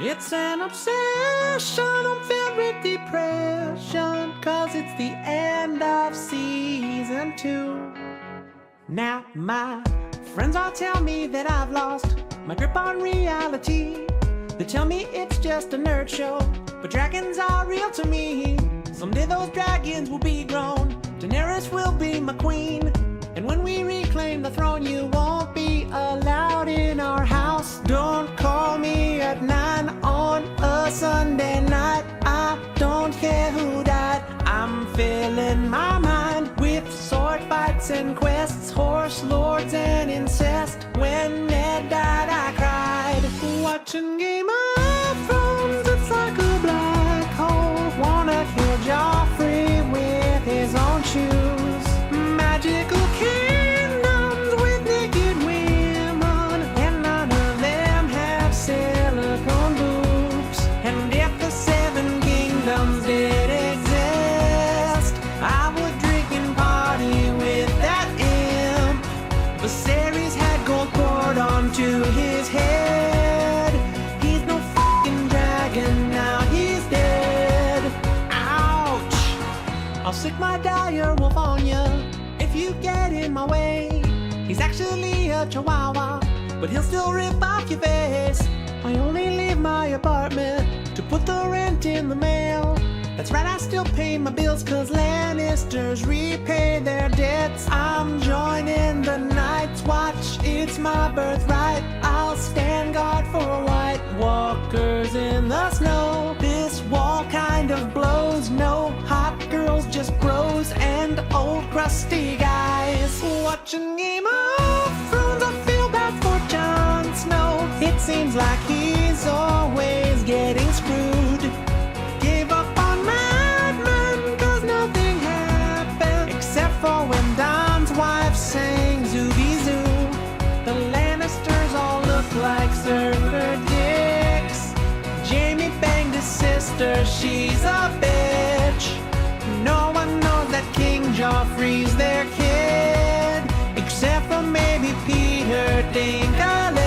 It's an obsession, I'm filled with depression, 'cause it's the end of season 2. Now my friends all tell me that I've lost my grip on reality. They tell me it's just a nerd show, but dragons are real to me. Someday those dragons will be grown, Daenerys will be my queen, and when we reclaim the throne you won't be allowed in our house. Don't call me at 9 on a Sunday night, I don't care who died. I'm filling my mind with sword fights and quests, horse lords and incest. When Ned died I cried. Watching Game of Thrones, it's like a black hole. Wanna kill Joffrey with his own shoes. Magical kingdoms with naked women, and none of them have silicone boobs. And if the 7 kingdoms did exist, I would drink and party with that imp. Viserys had gold poured onto his head. He's no fucking dragon, now he's dead. Ouch! I'll stick my dire wolf on ya if you get in my way. He's actually a chihuahua, but he'll still rip off your face. I only leave my apartment to put the rent in the mail. That's right, I still pay my bills, 'cause Lannisters repay their debts. I'm joining the Night's Watch, it's my birthright. I'll stand guard for White Walkers in the snow. This wall kind of blows, no hot girls, just bros and old crusty guys. Watching Game of Thrones, I feel bad for Jon Snow. It seems like he's always getting screwed. Gave up on Mad Men 'cause nothing happened, except for when Don's wife sang Zooby Zoo. The Lannisters all look like surfer dicks. Jaime banged his sister, she's a bitch. No one knows that King Joffrey's their kid, except for maybe Peter Dinklage.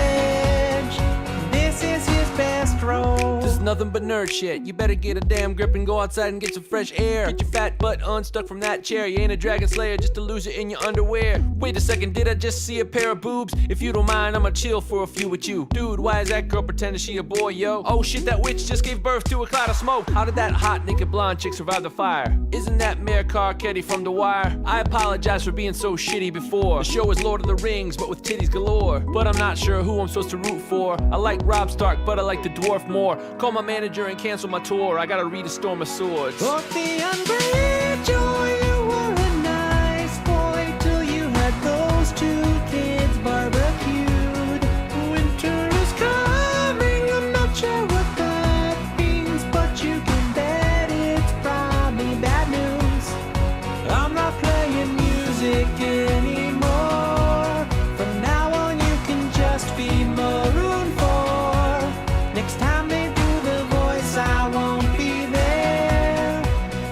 This is his best role. This is nothing but nerd shit. You better get a damn grip and go outside and get some fresh air. Get your fat butt unstuck from that chair. You ain't a dragon slayer just to lose it in your underwear. Wait a second, did I just see a pair of boobs? If you don't mind, I'ma chill for a few with you. Dude, why is that girl pretending she a boy, yo? Oh shit, that witch just gave birth to a cloud of smoke. How did that hot naked blonde chick survive the fire? Isn't that Mayor Carcetti from The Wire? I apologize for being so shitty before. The show is Lord of the Rings, but with titties galore. But I'm not sure who I'm supposed to root for. I like Robb Stark, but I like the dwarf more. Call my manager and cancel my tour. I gotta read A Storm of Swords. Look, the Unbreakable, you were a nice boy till you had those 2 kids barbecued. Winter is coming, I'm not sure what that means, but you can bet it's probably bad news. I'm not playing music anymore. From now on you can just be Maroon 4. Next time they do the voice I won't be there.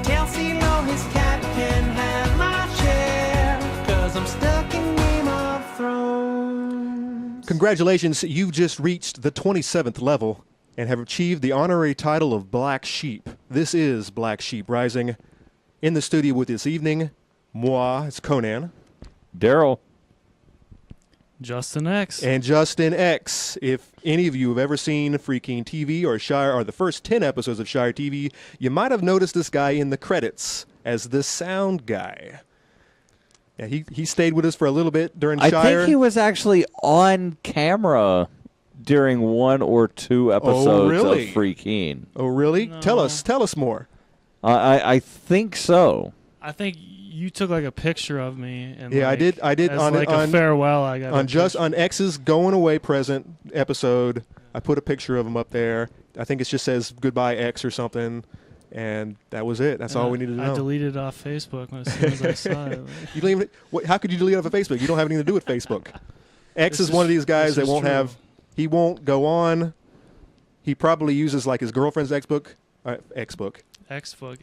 Tell CeeLo his cat can have my chair, 'cause I'm stuck in Game of Thrones. Congratulations, you've just reached the 27th level and have achieved the honorary title of Black Sheep. This is Black Sheep Rising. In the studio with this evening, moi, it's Conan. Daryl. Justin X. And Justin X. If any of you have ever seen Freaking TV or Shire or the first 10 episodes of Shire TV, you might have noticed this guy in the credits as the sound guy. Yeah, he stayed with us for a little bit during I Shire. think he was actually on camera during 1 or 2 episodes really? of Freaking. Oh, really? No. Tell us more. I think so. I think you took like a picture of me. And Yeah, I did as on like a farewell. I got on X's going away present episode. I put a picture of him up there. I think it just says goodbye X or something, and that was it. That's all we needed to know. I deleted it off Facebook as soon as I saw it. You don't even. How could you delete it off of Facebook? You don't have anything to do with Facebook. X This is one of is- these guys this that is won't true. have. He won't go on. He probably uses like his girlfriend's Xbook. Xbook. Xbook.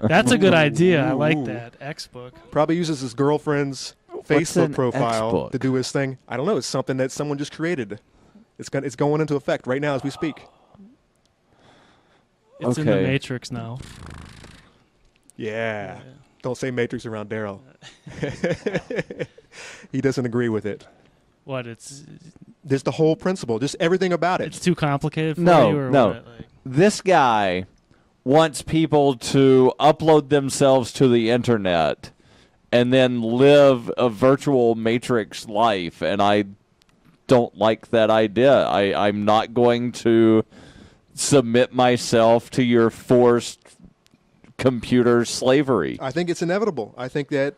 That's a good idea. I like Ooh. that. Xbook. Probably uses his girlfriend's What's Facebook an profile Xbook? to do his thing. I don't know. It's something that someone just created. It's going into effect right now as we speak. It's in the Okay. Matrix now. Yeah. Don't say Matrix around Daryl. He doesn't agree with it. What? It's There's the whole principle, just everything about it's it. too complicated for No, you, or no. what? Like, This guy wants people to upload themselves to the internet and then live a virtual Matrix life, and I don't like that idea. I'm not going to submit myself to your forced computer slavery. I think it's inevitable. I think that,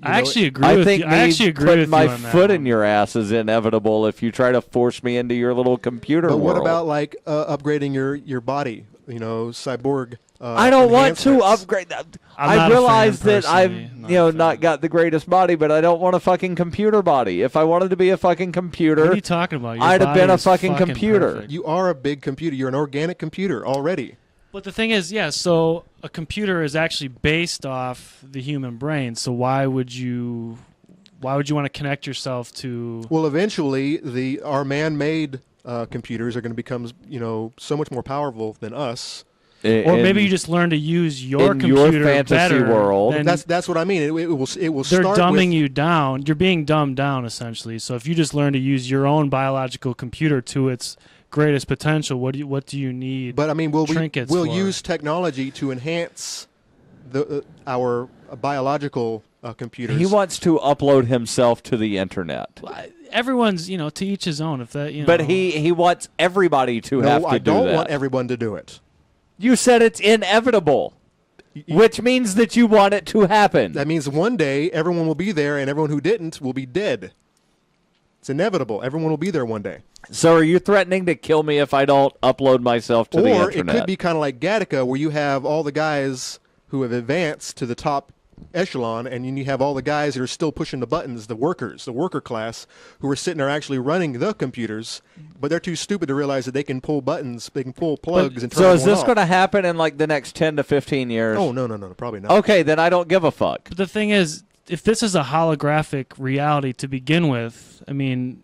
I actually agree I with think you. I actually agree putting with my you on that foot one. in your ass is inevitable if you try to force me into your little computer But world. what about like upgrading your body? Cyborg. I don't want to enhancements. upgrade that. I'm I not a realize fan, that I've personally. Not a not fan. got the greatest body, but I don't want a fucking computer body. If I wanted to be a fucking computer, What are you talking about? Your I'd have been body a is fucking computer. perfect. You are a big computer. You're an organic computer already. But the thing is, yeah, so a computer is actually based off the human brain. So why would you want to connect yourself to? Well, eventually, our man-made computers are going to become, so much more powerful than us. Or maybe you just learn to use your in your computer fantasy better world. than- That's what I mean. It will they're start dumbing with, you down. You're being dumbed down essentially. So if you just learn to use your own biological computer to its greatest potential, what do you need? But I mean, we'll trinkets for? use technology to enhance our biological computers. he wants to upload himself to the internet. Everyone's to each his own. If that But he wants everybody to no, have to I do don't that. want everyone to do it. You said it's inevitable, which means that you want it to happen. That means one day everyone will be there, and everyone who didn't will be dead. It's inevitable. Everyone will be there one day. So are you threatening to kill me if I don't upload myself to the Or internet? it could be kind of like Gattaca, where you have all the guys who have advanced to the top echelon, and then you have all the guys that are still pushing the buttons, the workers, the worker class, who are sitting there actually running the computers, but they're too stupid to realize that they can pull buttons, they can pull plugs and turn So is one this off. going to happen in like the next 10 to 15 years? Oh, no, probably not. Okay, then I don't give a fuck. But the thing is, if this is a holographic reality to begin with, I mean,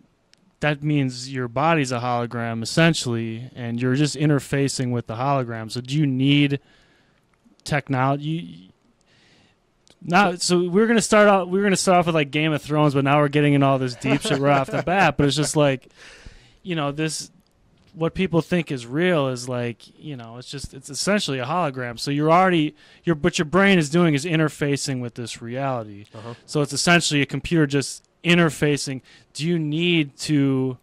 that means your body's a hologram essentially, and you're just interfacing with the hologram. So do you need technology? So we're gonna start off with like Game of Thrones, but now we're getting in all this deep shit right off the bat. But it's just like, this what people think is real is like, it's essentially a hologram. So what your brain is doing is interfacing with this reality. Uh-huh. So it's essentially a computer just interfacing. Do you need to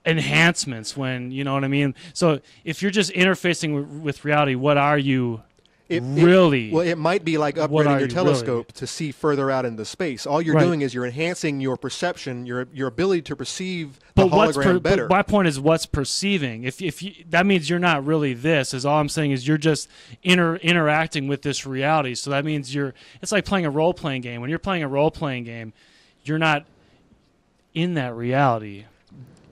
enhancements when, you know what I mean? So if you're just interfacing with reality, what are you really? It might be like What upgrading are your you telescope to see further out into space. All you're Right. doing is you're enhancing your perception, your ability to perceive the But hologram better. but my point is what's perceiving. If you, that means you're not really this. Is all I'm saying is you're just interacting with this reality. So that means it's like playing a role playing game. When you're playing a role playing game, you're not in that reality.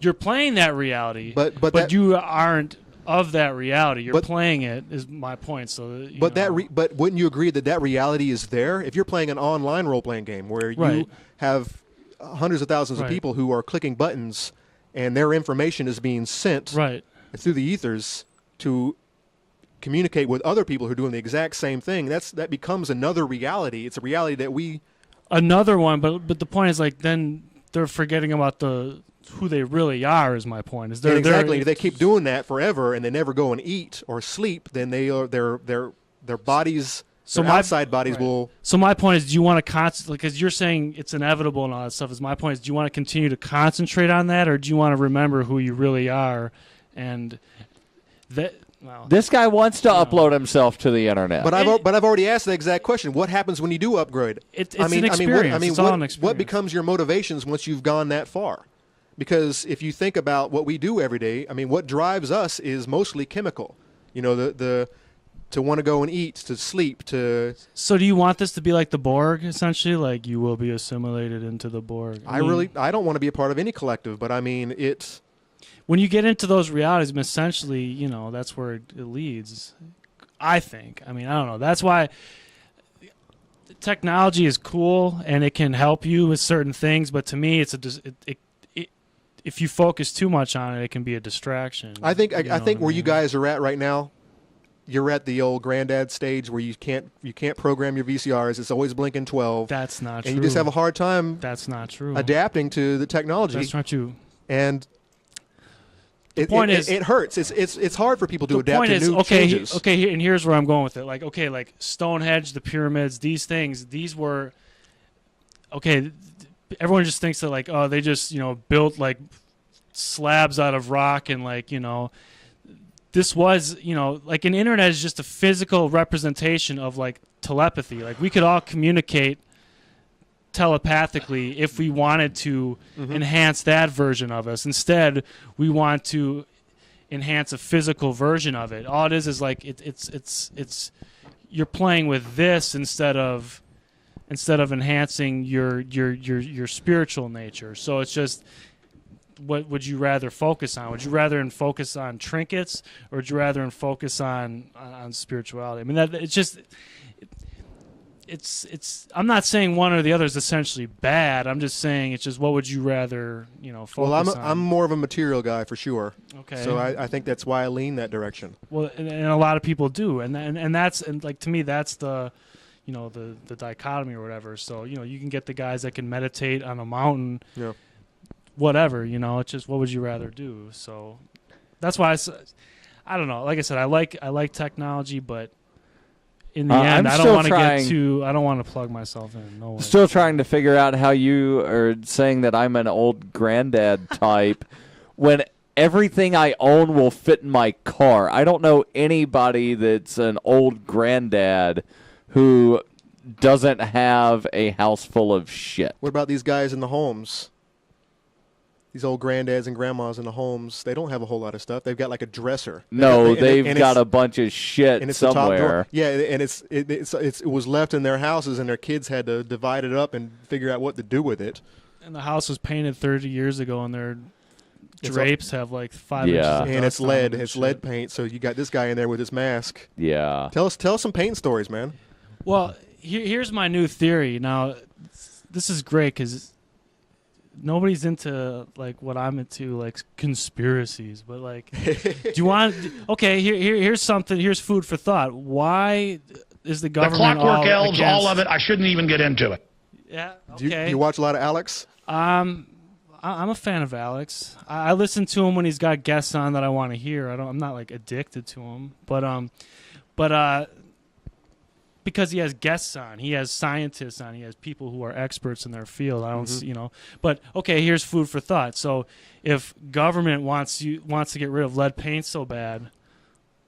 You're playing that reality, But that- you aren't of that reality. You're But- playing it. Is my point. So, But wouldn't you agree that reality is there? If you're playing an online role-playing game where you Right. have hundreds of thousands of Right. people who are clicking buttons and their information is being sent right. through the ethers to communicate with other people who are doing the exact same thing, that becomes another reality. It's a reality that we Another one, but the point is like then they're forgetting about who they really are. Is my point. Is they're exactly. If they keep doing that forever and they never go and eat or sleep, then their bodies, So their my- outside bodies right. will. So my point is, do you want to constantly, because you're saying it's inevitable and all that stuff, is my point is, do you want to continue to concentrate on that, or do you want to remember who you really are? And that, well, This guy wants to upload himself to the internet. But I've already asked the exact question. What happens when you do upgrade? It's an experience. It's all an what experience. becomes your motivations once you've gone that far? Because if you think about what we do every day, I mean, what drives us is mostly chemical. The to want to go and eat, to sleep, to. So do you want this to be like the Borg, essentially? Like you will be assimilated into the Borg? I don't want to be a part of any collective, but I mean, it's. When you get into those realities, essentially, that's where it leads. I think. I mean, I don't know. That's why technology is cool and it can help you with certain things. But to me, if you focus too much on it, it can be a distraction. I think You know I think what where you mean? guys are at right now, you're at the old granddad stage where you can't program your VCRs. It's always blinking 12, That's not true. and you just have a hard time That's not true. adapting to the technology. That's not true. And point is- it hurts. It's hard for people to The adapt point to is, new okay, changes. and here's where I'm going with it. Like Stonehenge, the pyramids, these things, these were okay. Everyone just thinks that like, oh, they just built like slabs out of rock and like this was like an internet is just a physical representation of like telepathy. Like we could all communicate telepathically if we wanted to enhance that version of us. Instead, we want to enhance a physical version of it. All it is like it's you're playing with this instead of enhancing your spiritual nature. So it's just, what would you rather focus on? Would you rather focus on trinkets, or would you rather focus on spirituality? I mean, that it's just it's. I'm not saying one or the other is essentially bad. I'm just saying it's just, what would you rather focus Well, on? I'm more of a material guy for sure. Okay. So I think that's why I lean that direction. Well, and a lot of people do, and like to me that's the the dichotomy or whatever. So you can get the guys that can meditate on a mountain, Yeah. whatever. It's just, what would you rather do? So that's why I don't know. Like I said, I like technology, but in the end, I'm I don't still want to get trying- too. I don't want to plug myself in. No way. Still trying to figure out how you are saying that I'm an old granddad type when everything I own will fit in my car. I don't know anybody that's an old granddad who doesn't have a house full of shit. What about these guys in the homes? These old granddads and grandmas in the homes, they don't have a whole lot of stuff. They've got like a dresser. No, And they've it's- got a bunch of shit and it's the top drawer. somewhere. Yeah, and it was left in their houses, and their kids had to divide it up and figure out what to do with it. And the house was painted 30 years ago, and their It's drapes have like 5 Yeah. inches of And it's dust on them lead. and It's shit. lead paint. So you got this guy in there with his mask. Yeah. Tell us some paint stories, man. Well, here's my new theory. Now, this is great because nobody's into like what I'm into, like conspiracies. But like, do you want? Okay, here's something. Here's food for thought. Why is the The government Clockwork all Elves, all against- of it. I shouldn't even get into it. Yeah. Do Okay. you watch a lot of Alex? I'm a fan of Alex. I listen to him when he's got guests on that I want to hear. I'm not like addicted to him, but because he has guests on, he has scientists on, he has people who are experts in their field. I don't, But okay, here's food for thought. So if government wants to get rid of lead paint so bad,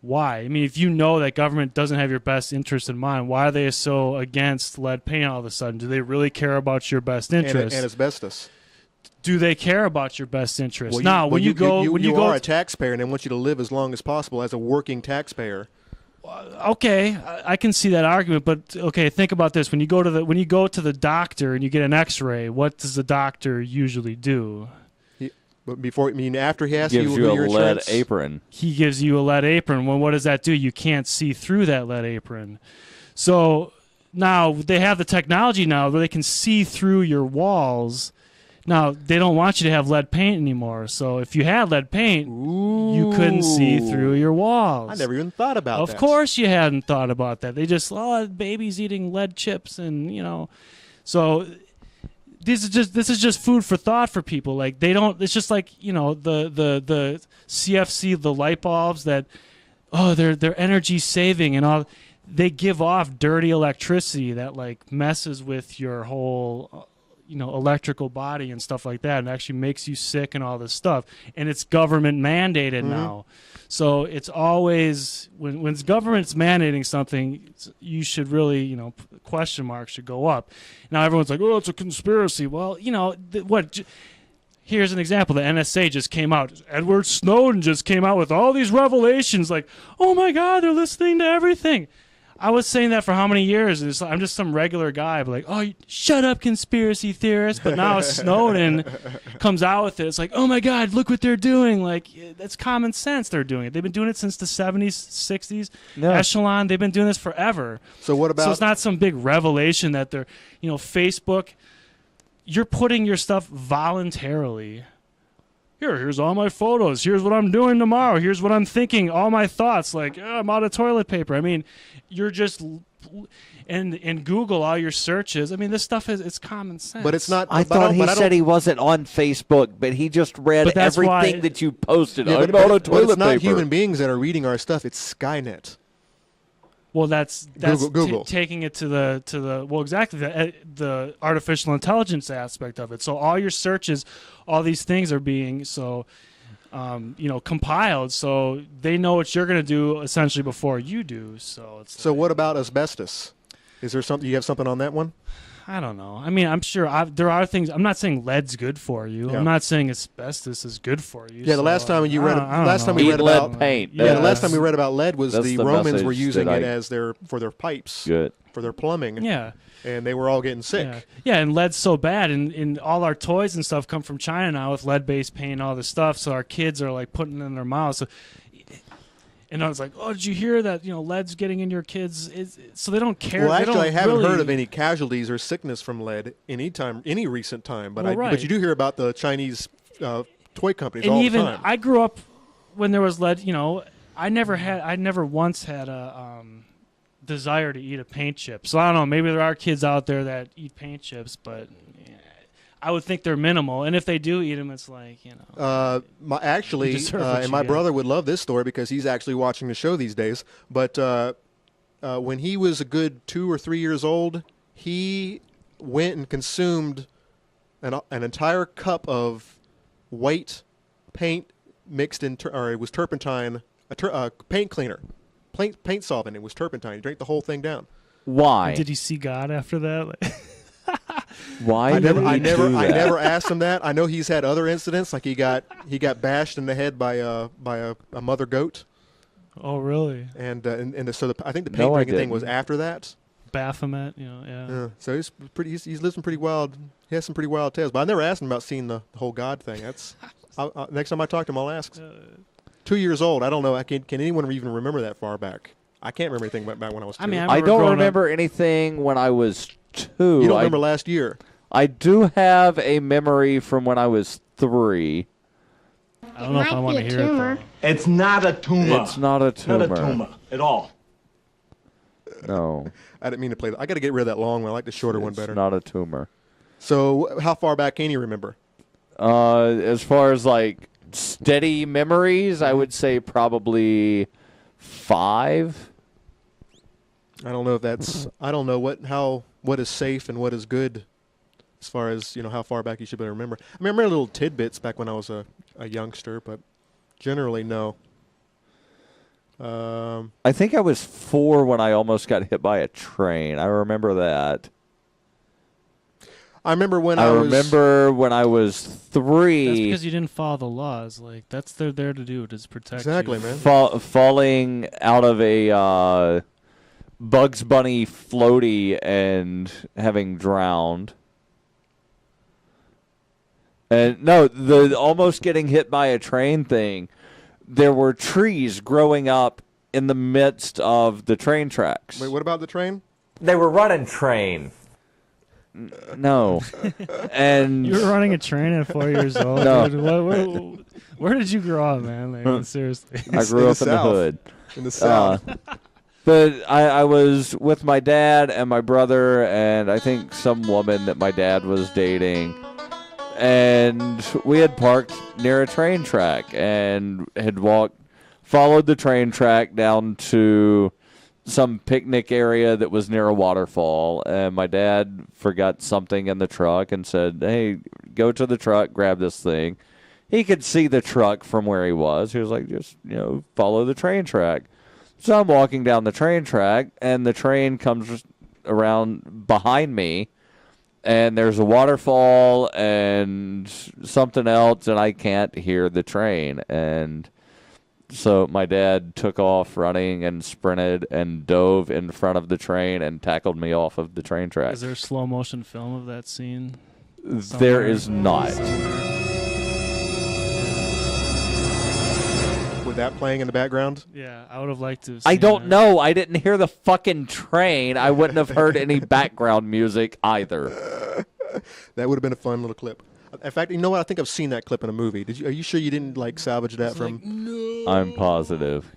why? I mean, if you know that government doesn't have your best interest in mind, why are they so against lead paint all of a sudden? Do they really care about your best interest? And asbestos. Do they care about your best interest? Well, now, when you go, you are a taxpayer, and they want you to live as long as possible as a working taxpayer. okay, I can see that argument, but okay, think about this: when you go to the doctor and you get an X-ray, what does the doctor usually do? But after he asks Gives you you a your lead insurance, apron. He gives you a lead apron. Well, what does that do? You can't see through that lead apron. So now they have the technology now where they can see through your walls. Now they don't want you to have lead paint anymore. So if you had lead paint, you couldn't see through your walls. I never even thought about that. Of course you hadn't thought about that. They just, baby's eating lead chips, and so this is just food for thought for people. Like they don't. It's just like the CFC, the light bulbs that they're energy saving and all. They give off dirty electricity that like messes with your whole electrical body and stuff like that, and actually makes you sick and all this stuff. And it's government mandated now. So it's always when government's mandating something, you should really, question marks should go up. Now everyone's like, oh, it's a conspiracy. Well, here's an example. The NSA just came out. Edward Snowden just came out with all these revelations like, oh my God, they're listening to everything. I was saying that for how many years? I'm just some regular guy, but like, oh, shut up, conspiracy theorist. But now Snowden comes out with it. It's like, oh my God, look what they're doing. Like, that's common sense. They're doing it. They've been doing it since the 70s, 60s. Yeah. Echelon, they've been doing this forever. So what about? So it's not some big revelation that they're, Facebook. You're putting your stuff voluntarily here's all my photos. Here's what I'm doing tomorrow. Here's what I'm thinking. All my thoughts, like, I'm out of toilet paper. I mean, you're just and Google all your searches. I mean, this stuff it's common sense. But it's not. I but thought he but said he wasn't on Facebook, but he just read But that's everything why- that you posted. Yeah, I'm but, out of but toilet it's not paper. human beings that are reading our stuff. It's Skynet. Well, that's Google. taking it to the well, exactly the artificial intelligence aspect of it. So all your searches, all these things are being compiled, so they know what you're going to do essentially before you do. So it's So what about asbestos? Is there something? You have something on that one? I don't know. I mean, I'm sure there are things. I'm not saying lead's good for you. Yeah. I'm not saying asbestos is good for you. Yeah, the so last time you read, I don't last time know. we Eat read lead about paint. Yeah, the last that's- time we read about lead was that's the the Romans message were using that it I- as for their pipes, Good. for their plumbing, Yeah. and they were all getting sick. Yeah, and lead's so bad, and all our toys and stuff come from China now with lead-based paint and all this stuff. So our kids are like putting it in their mouths. So, and I was like, "Oh, did you hear that? Lead's getting in your kids." So they don't care. Well, They actually, don't I haven't really- heard of any casualties or sickness from lead any recent time. But Well, right. but you do hear about the Chinese toy companies And all even the time. I grew up when there was lead. I never once had a desire to eat a paint chip. So I don't know. Maybe there are kids out there that eat paint chips, but I would think they're minimal. And if they do eat them, it's like Actually, You deserve what and you my get. brother would love this story because he's actually watching the show these days. But when he was a good 2 or 3 years old, he went and consumed an entire cup of white paint mixed in, or it was turpentine, a paint cleaner, paint solvent. It was turpentine. He drank the whole thing down. Why? Did he see God after that? Why? I did he I do that? never asked him that. I know he's had other incidents, like he got bashed in the head by a mother goat, Oh, really? and so I think the No, paint I drinking thing was didn't. after that. Baphomet, yeah. Yeah. So he's lived some pretty wild. He has some pretty wild tales. But I never asked him about seeing the whole God thing. That's next time I talk to him, I'll ask. 2 years old. I don't know. Can anyone even remember that far back? I can't remember anything back when I was 2. I mean, I remember don't growing up- remember anything when I was 2. you don't remember last year. I do have a memory from when I was 3. I don't know if I want to hear it though. It's not a tumor. It's not a tumor. Not a tumor at all. No, I didn't mean to play that. I got to get rid of that long one. I like the shorter one it's better. not a tumor. So how far back can you remember? As far as like steady memories, I would say probably 5. I don't know if that's. I don't know what is safe and what is good, as far as how far back you should be able to remember. I mean, I remember little tidbits back when I was a youngster, but generally no. I think I was 4 when I almost got hit by a train. I remember that. I remember when I was. remember when I was That's 3. because you didn't follow the laws. Like that's they're there to do, to protect Exactly, you. man. Falling out of a Bugs Bunny floaty and having drowned. And no, the almost getting hit by a train thing. There were trees growing up in the midst of the train tracks. Wait, what about the train? They were running train. No. And You were running a train at 4 years old. No. Dude. Where did you grow up, man? Like, seriously. I grew up in the South. hood. In the south. But I was with my dad and my brother and I think some woman that my dad was dating. And we had parked near a train track and had followed the train track down to some picnic area that was near a waterfall. And my dad forgot something in the truck and said, "Hey, go to the truck, grab this thing." He could see the truck from where he was. He was like, just, follow the train track. So I'm walking down the train track, and the train comes around behind me, and there's a waterfall and something else, and I can't hear the train. And so my dad took off running and sprinted and dove in front of the train and tackled me off of the train track. Is there slow motion film of that scene? There is not. With that playing in the background. Yeah, I would have liked to. Have I seen don't that. know. I didn't hear the fucking train. I wouldn't have heard any background music either. That would have been a fun little clip. In fact, you know what? I think I've seen that clip in a movie. Are you sure you didn't like salvage that from? I'm positive.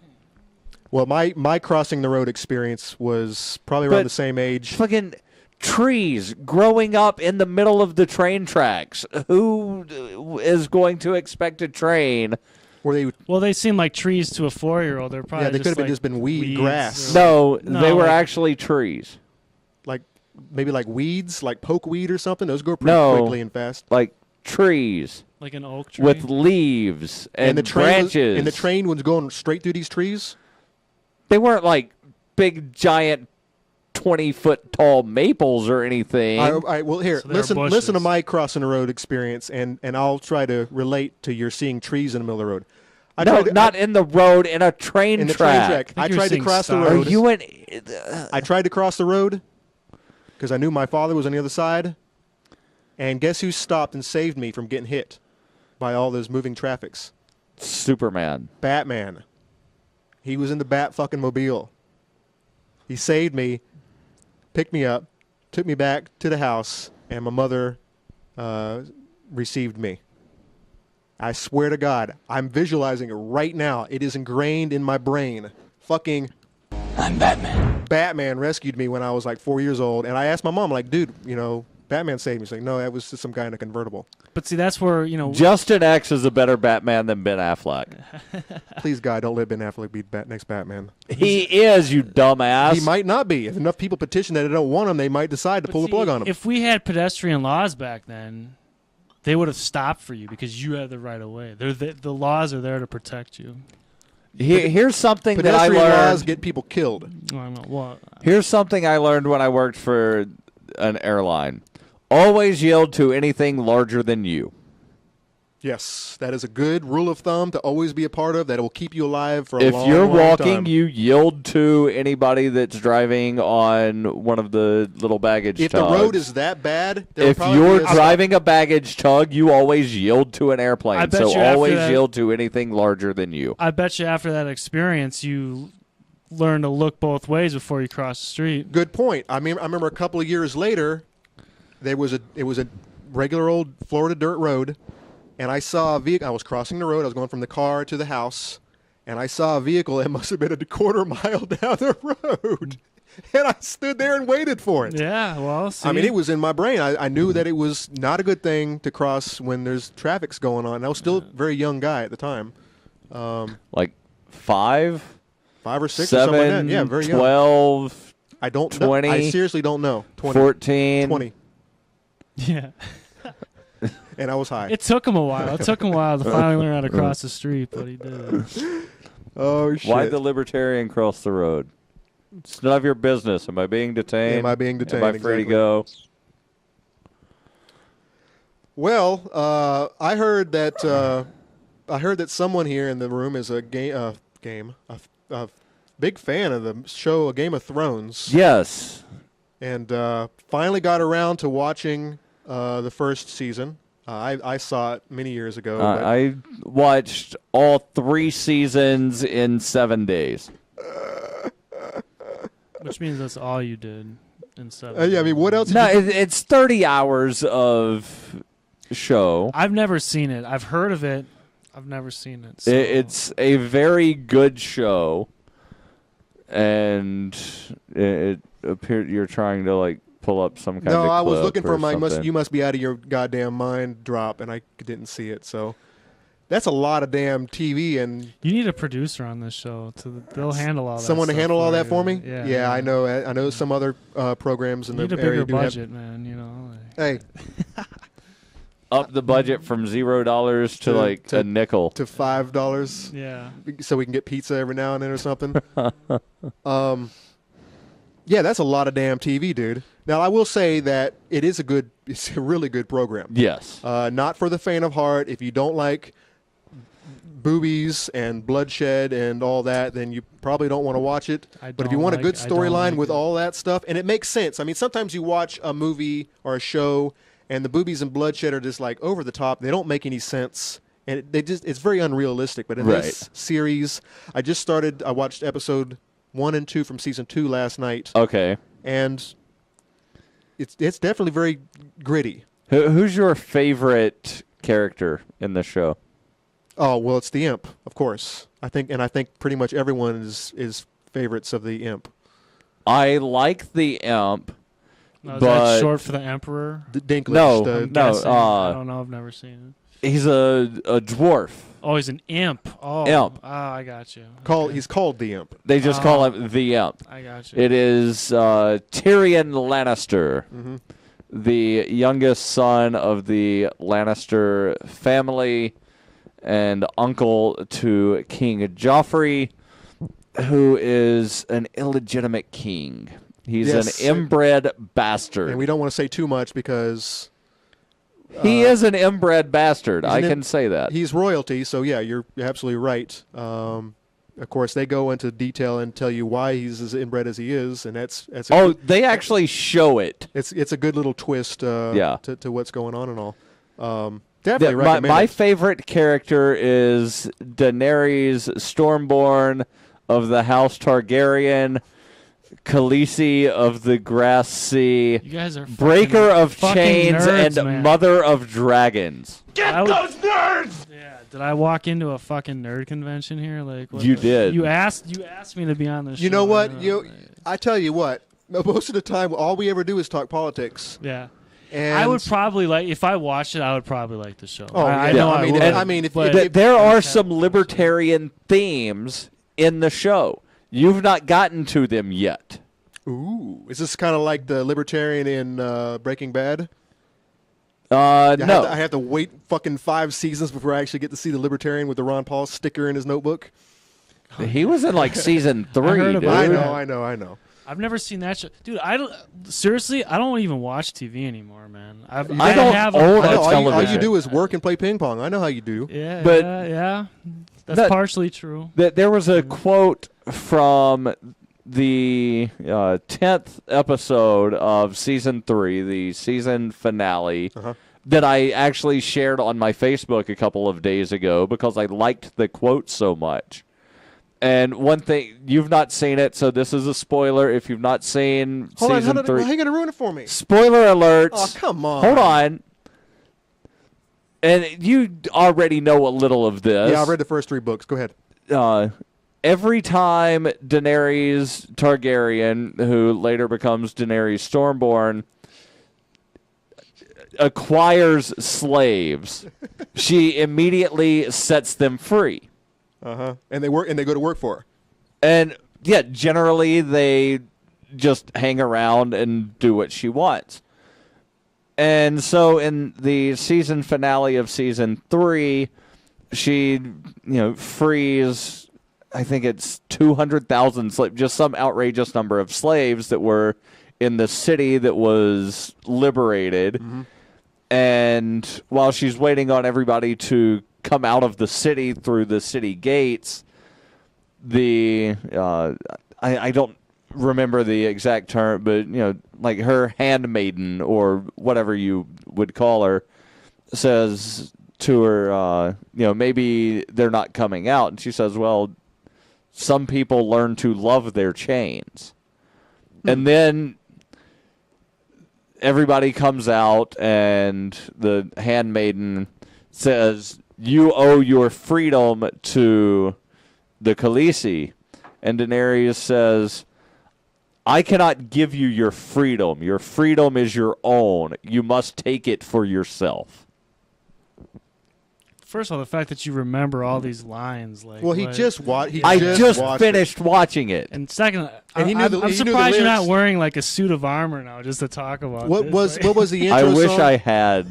Well, my crossing the road experience was probably around the same age. Fucking trees growing up in the middle of the train tracks. Who is going to expect a train? Where they Well, they seem like trees to a 4-year-old. They're probably Yeah, they just could have been like just been weed, weeds grass. or- No, they were like- actually trees. like maybe like weeds, like pokeweed or something. Those grow pretty No. quickly and fast. Like trees like an oak tree. with leaves and, the train was, branches. and the train was going straight through these trees. They weren't like big, giant, 20-foot tall maples or anything. Well, here, So they were listen to bushes. my crossing the road experience, and I'll try to relate to your seeing trees in the middle of the road. I no, tried to- not in the road, in a train in the track. train track. I you were tried to seeing cross the stars. Are road. you in? I tried to cross the road because I knew my father was on the other side. And guess who stopped and saved me from getting hit by all those moving traffics? Superman. Batman. He was in the Bat fucking mobile. He saved me, picked me up, took me back to the house, and my mother received me. I swear to God, I'm visualizing it right now. It is ingrained in my brain. Fucking I'm Batman. Batman rescued me when I was like 4 years old, and I asked my mom, like, dude, Batman saved me. She's like, no, that was just some guy in a convertible. But see, that's where Justin X is a better Batman than Ben Affleck. Please, God, don't let Ben Affleck be next Batman. He is, you dumbass. He might not be. If enough people petition that they don't want him, they might decide to But pull the see, plug on him. If we had pedestrian laws back then, they would have stopped for you because you had the right of way. The laws are there to protect you. Here's something that I Pedestrian laws learned. get people killed. Here's something I learned when I worked for an airline. Always yield to anything larger than you. Yes, that is a good rule of thumb to always be a part of. That will keep you alive for a If long, you're long walking, time. you yield to anybody that's driving on one of the little baggage If tugs. the road is that bad, there'll If probably you're be driving a baggage tug, you always yield to an I airplane. bet So you after always that- yield to anything larger than you. I bet you after that experience, you learn to look both ways before you cross the street. Good point. I remember a couple of years later, it was a regular old Florida dirt road, and I saw a vehicle. I was crossing the road. I was going from the car to the house, and I saw a vehicle that must have been a quarter mile down the road, and I stood there and waited for it. Yeah, well, see, I mean, it was in my brain. I knew that it was not a good thing to cross when there's traffic's going on. I was still a very young guy at the time, Like 5, 5 or 6 or something like 7, that. Yeah, very young. 12, I don't know. 20, I seriously don't know. 20, 14. 20, yeah. and I was high. It took him a while. It took him a while to finally learn how to cross the street, but he did. Oh shit! Why the libertarian cross the road? It's none of your business. Am I being detained? Am I being detained? Am I free Exactly. to go? Well, I heard that someone here in the room is a big fan of the show Game of Thrones, Yes. and finally got around to watching the first season. I saw it many years ago. but I watched all 3 seasons in 7 days. Which means that's all you did in 7 yeah, I mean, what else? did No, you- it's 30 hours of show. I've never seen it. I've heard of it. I've never seen it. So. It's a very good show, and it appeared you're trying to like pull up some kind of. no, I was clip looking for or my something. you must be out of your goddamn mind drop, and I didn't see it. So that's a lot of damn TV and You need a producer on this show. They'll handle all that. someone to stuff handle all that you. for me. Yeah, I know. I know some other programs in You need the a area bigger do have- budget, man. You know. Hey, Up the budget from $0 to like a nickel. to $5. Yeah. So we can get pizza every now and then or something. Yeah, that's a lot of damn TV, dude. Now I will say that it's a really good program. Yes. Not for the faint of heart. If you don't like boobies and bloodshed and all that, then you probably don't want to watch it. But if you want a good storyline with all that stuff, and it makes sense. I mean, sometimes you watch a movie or a show, and the boobies and bloodshed are just like over the top. They don't make any sense, and it's very unrealistic. But in this series, I watched episode 1 and 2 from season 2 last night, Okay. and it's definitely very gritty. Who's your favorite character in the show? Oh well, it's the Imp, of course. I think pretty much everyone is favorites of the Imp. I like the Imp. No, is but that short for the Emperor? Dinklage. No, the- no. I don't know. I've never seen it. He's a dwarf. Oh, he's an imp. Oh, Imp. I got you. He's called the Imp. They just call him the Imp. I got you. It is Tyrion Lannister, the youngest son of the Lannister family and uncle to King Joffrey, who is an illegitimate king. He's Yes. an inbred bastard. And we don't want to say too much because He is an inbred bastard. I an can say that. he's royalty. So yeah, you're absolutely right. Of course, they go into detail and tell you why he's as inbred as he is, and that's Oh, they actually show it. it's a good little twist. Yeah. To what's going on and all. Yeah, Definitely recommend my it. favorite character is Daenerys Stormborn of the House Targaryen, Khaleesi of the Grass Sea, You guys are Breaker of fucking Chains, nerds, and man. Mother of Dragons. Get those nerds! Yeah. Did I walk into a fucking nerd convention here? Like what You the- did. You asked me to be on this. You show. know what? I I tell you what. Most of the time, all we ever do is talk politics. Yeah. And I would probably like if I watched it. I would probably like the show. Oh, I yeah. know I mean, would, I mean, if- but There are some libertarian themes in the show. You've not gotten to them yet. Ooh, is this kind of like the libertarian in Breaking Bad? No. I have to wait fucking 5 seasons before I actually get to see the libertarian with the Ron Paul sticker in his notebook. He was in like season 3, heard dude. about I it. know. I've never seen that show, dude. I don't seriously. I don't even watch TV anymore, man. I don't have own I a know, all you television. do is work and play ping pong. I know how you do. Yeah, But- yeah. That's That- partially true. There was a quote from the 10th episode of season 3, the season finale, that I actually shared on my Facebook a couple of days ago because I liked the quote so much. And one thing, you've not seen it, so this is a spoiler. If you've not seen Hold season on, 3, how are you going to ruin it for me? spoiler alerts. Oh, come on. Hold on. And you already know a little of this. Yeah, I read the first 3 books. Go ahead. Every time Daenerys Targaryen, who later becomes Daenerys Stormborn, acquires slaves, she immediately sets them free. And they work and they go to work for her. And yeah, generally they just hang around and do what she wants. And so in the season finale of season 3, she, frees, I think it's 200,000 slaves, just some outrageous number of slaves that were in the city that was liberated. And while she's waiting on everybody to come out of the city through the city gates, I don't remember the exact term, but like her handmaiden or whatever you would call her says to her, maybe they're not coming out, and she says, well, some people learn to love their chains. And then everybody comes out, and the handmaiden says, you owe your freedom to the Khaleesi. And Daenerys says, I cannot give you your freedom. Your freedom is your own. You must take it for yourself. First of all, the fact that you remember all these lines, like Well, he what- just watched. I just watched finished watching it. And second, And he knew the- I'm he knew the surprised you're not lyrics. wearing like a suit of armor now just to talk about What this. was Like- what was the I intro wish song? I had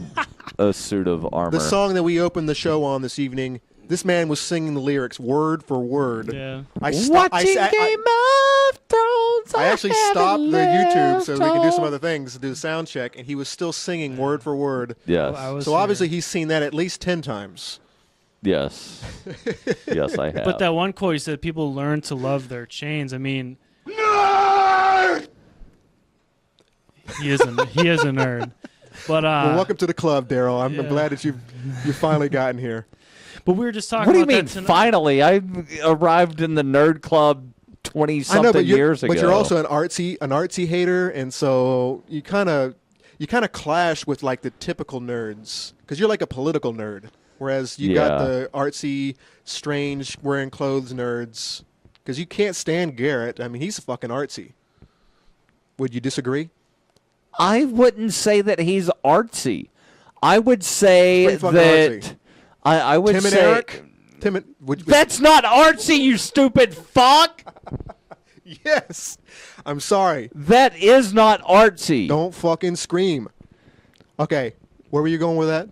a suit of armor. The song that we opened the show on this evening. This man was singing the lyrics word for word. Yeah. I sto- Watching I, Game of Thrones. I actually stopped the YouTube so we can do some other things, do the sound check, and he was still singing word for word. Yes. I was So here. obviously he's seen that at least 10 times. Yes. Yes, I have. But that one quote, he said, people learn to love their chains. I mean, he is a nerd. But Well, welcome to the club, Daryl. I'm glad that you've finally gotten here. but we were just talking What do you about mean, that tonight. finally? I arrived in the nerd club 20-something I know, but years ago. But you're also an artsy hater, and so you kind of you kind of clash with like the typical nerds because you're like a political nerd, whereas you got Yeah. the artsy, strange, wearing clothes nerds. Because you can't stand Garrett. I mean, he's fucking artsy. Would you disagree? I wouldn't say that he's artsy. I would say Pretty fucking that artsy. I would Tim and say Eric. Tim and that's not artsy, you stupid fuck. yes. I'm sorry. That is not artsy. Don't fucking scream. Okay, where were you going with that?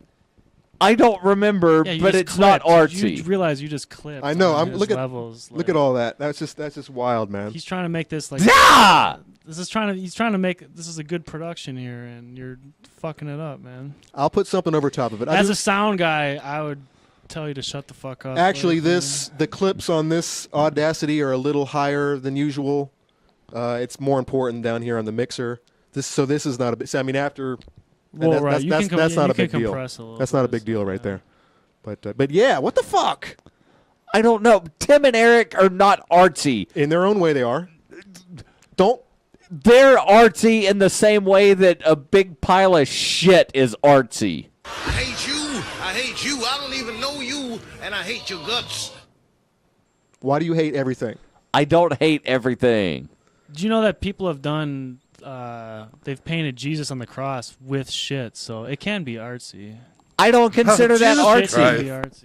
I don't remember, Yeah, you but just it's not clipped. artsy. You realize you just clipped. I know. on I'm his look at levels. look at all that. That's just wild, man. He's trying to make this like. Ah! He's trying to make this is a good production here, and you're fucking it up, man. I'll put something over top of it. As a sound guy, I would tell you to shut the fuck up. Actually, Like, the clips on this Audacity are a little higher than usual. It's more important down here on the mixer. This is not a big. I mean, after well, right, you can that's not you a big can deal. compress a little That's not a bit, big deal right yeah. there. But yeah, what the fuck? I don't know. Tim and Eric are not artsy. In their own way, they are. Don't. They're artsy in the same way that a big pile of shit is artsy. I hate you. I hate you. I don't even know you, and I hate your guts. Why do you hate everything? I don't hate everything. Do you know that people have done? They've painted Jesus on the cross with shit, so it can be artsy. I don't consider that Shit can artsy. be artsy.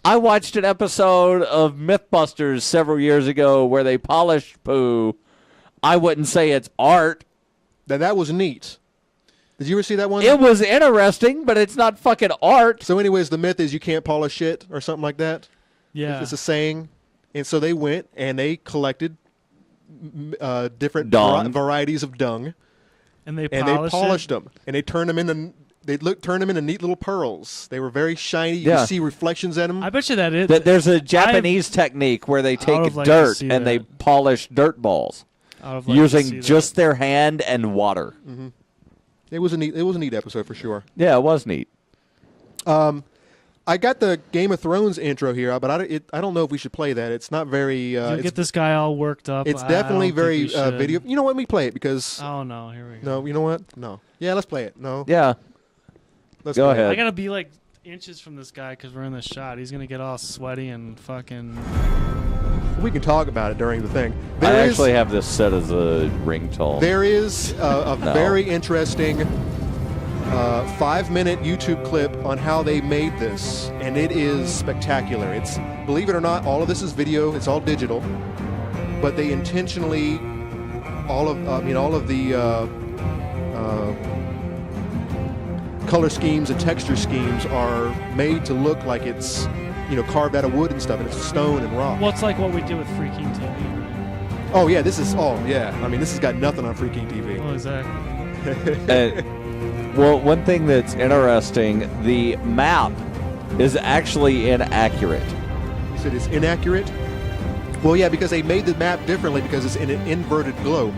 I watched an episode of Mythbusters several years ago where they polished poo. I wouldn't say it's art. That was neat. Did you ever see that one? It was interesting, but it's not fucking art. So, anyways, the myth is you can't polish shit or something like that. Yeah. It's a saying. And so they went and they collected different Dung. varieties of dung, and they and polished, they polished them, and they turned them into turned them into neat little pearls. They were very shiny. You Yeah. could see reflections in them. I bet you that is. There's a Japanese technique where they take would've liked to dirt see and they that. polish dirt balls I would've liked to using see just their hand and water. It was a neat episode for sure. Yeah, it was neat. I got the Game of Thrones intro here, but I don't know if we should play that. It's not very. that. You It's, get this guy all worked up. it's I definitely don't think very we should. video. You know what? Let me play it because. Oh no! Here we go. No, you know what? No. Yeah, let's play it. No. Yeah. Let's Go play it. ahead. I gotta be like inches from this guy because we're in this shot. He's gonna get all sweaty and fucking. We can talk about it during the thing. I There is- actually have this set as a ringtone. There is a No. very interesting 5-minute YouTube clip on how they made this, and it is spectacular. It's, believe it or not, all of this is video. It's all digital, but they intentionally all of the color schemes and texture schemes are made to look like it's carved out of wood and stuff, and it's stone and rock. Well, it's like what we did with Freaking TV. Right? Oh yeah, this has got nothing on Freaking TV. Well, exactly. Well, one thing that's interesting, the map is actually inaccurate. You said it's inaccurate? Well, yeah, because they made the map differently because it's in an inverted globe.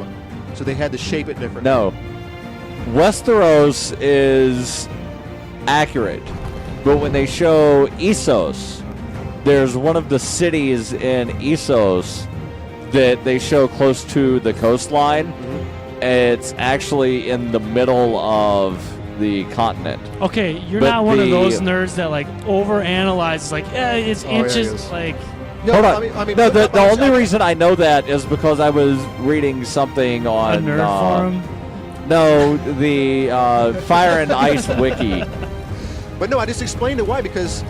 So they had to shape it differently. No. Westeros is accurate, but when they show Essos, there's one of the cities in Essos that they show close to the coastline. It's actually in the middle of the continent. Okay, you're But not one of the- those nerds that like overanalyzes. Like, yeah, it's Oh, yeah, inches. yes. Like, No, Hold on. I mean, no, the but I'm only saying- reason I know that is because I was reading something a on nerd forum. No, the Fire and Ice wiki. But no, I just explained it why because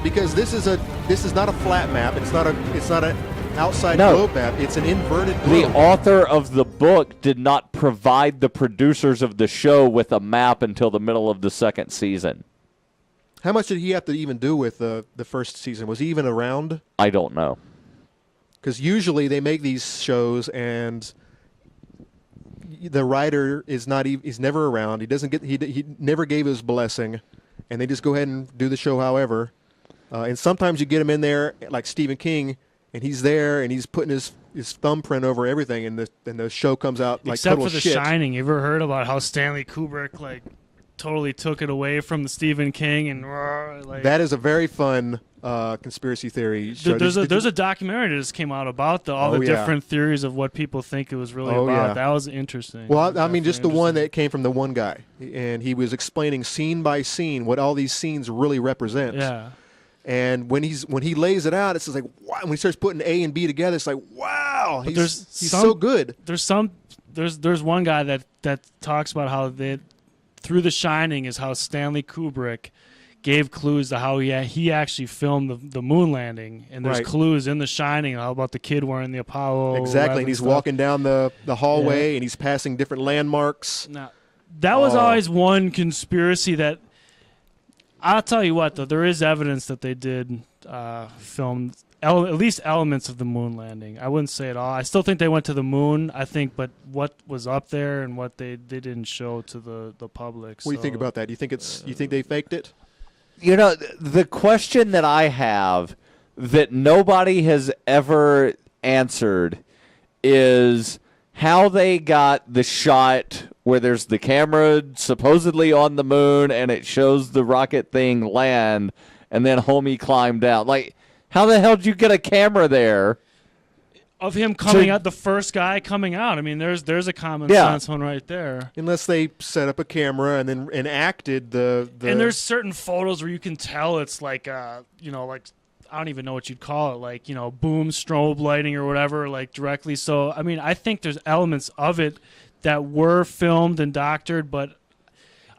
this is not a flat map. It's not an outside No. globe map. It's an inverted The globe. author of the book did not provide the producers of the show with a map until the middle of the second season. How much did he have to even do with the first season? Was he even around? I don't know. Because usually they make these shows and the writer is not even, he's never around. He doesn't get he never gave his blessing, and they just go ahead and do the show however. And sometimes you get him in there like Stephen King, and he's there and he's putting his thumbprint over everything, and the show comes out like Except total for The shit. Shining. You ever heard about how Stanley Kubrick like totally took it away from the Stephen King and like That is a very fun conspiracy theory show. There's a documentary that just came out about all the different theories of what people think it was really about. Yeah. That was interesting. Well, I mean, just the one that came from the one guy, and he was explaining scene by scene what all these scenes really represent. Yeah. And when he lays it out, it's just like wow. When he starts putting A and B together, it's like wow. He's so good. There's one guy that talks about how through The Shining is how Stanley Kubrick gave clues to how he actually filmed the moon landing, and there's clues in The Shining. How about the kid wearing the Apollo? Exactly, and he's walking down the hallway, and he's passing different landmarks. Now, that was always one conspiracy that I'll tell you what, though, there is evidence that they did film at least elements of the moon landing. I wouldn't say it all. I still think they went to the moon, I think, but what was up there and what they didn't show to the public. What do you think about that? Do you think you think they faked it? You know, the question that I have that nobody has ever answered is how they got the shot where there's the camera supposedly on the moon and it shows the rocket thing land and then homie climbed out. Like, how the hell did you get a camera there? Of him coming out, the first guy coming out. I mean, there's a common sense one right there. Unless they set up a camera and then enacted the. And there's certain photos where you can tell it's like like I don't even know what you'd call it, like boom strobe lighting or whatever, like directly. So I mean, I think there's elements of it that were filmed and doctored, but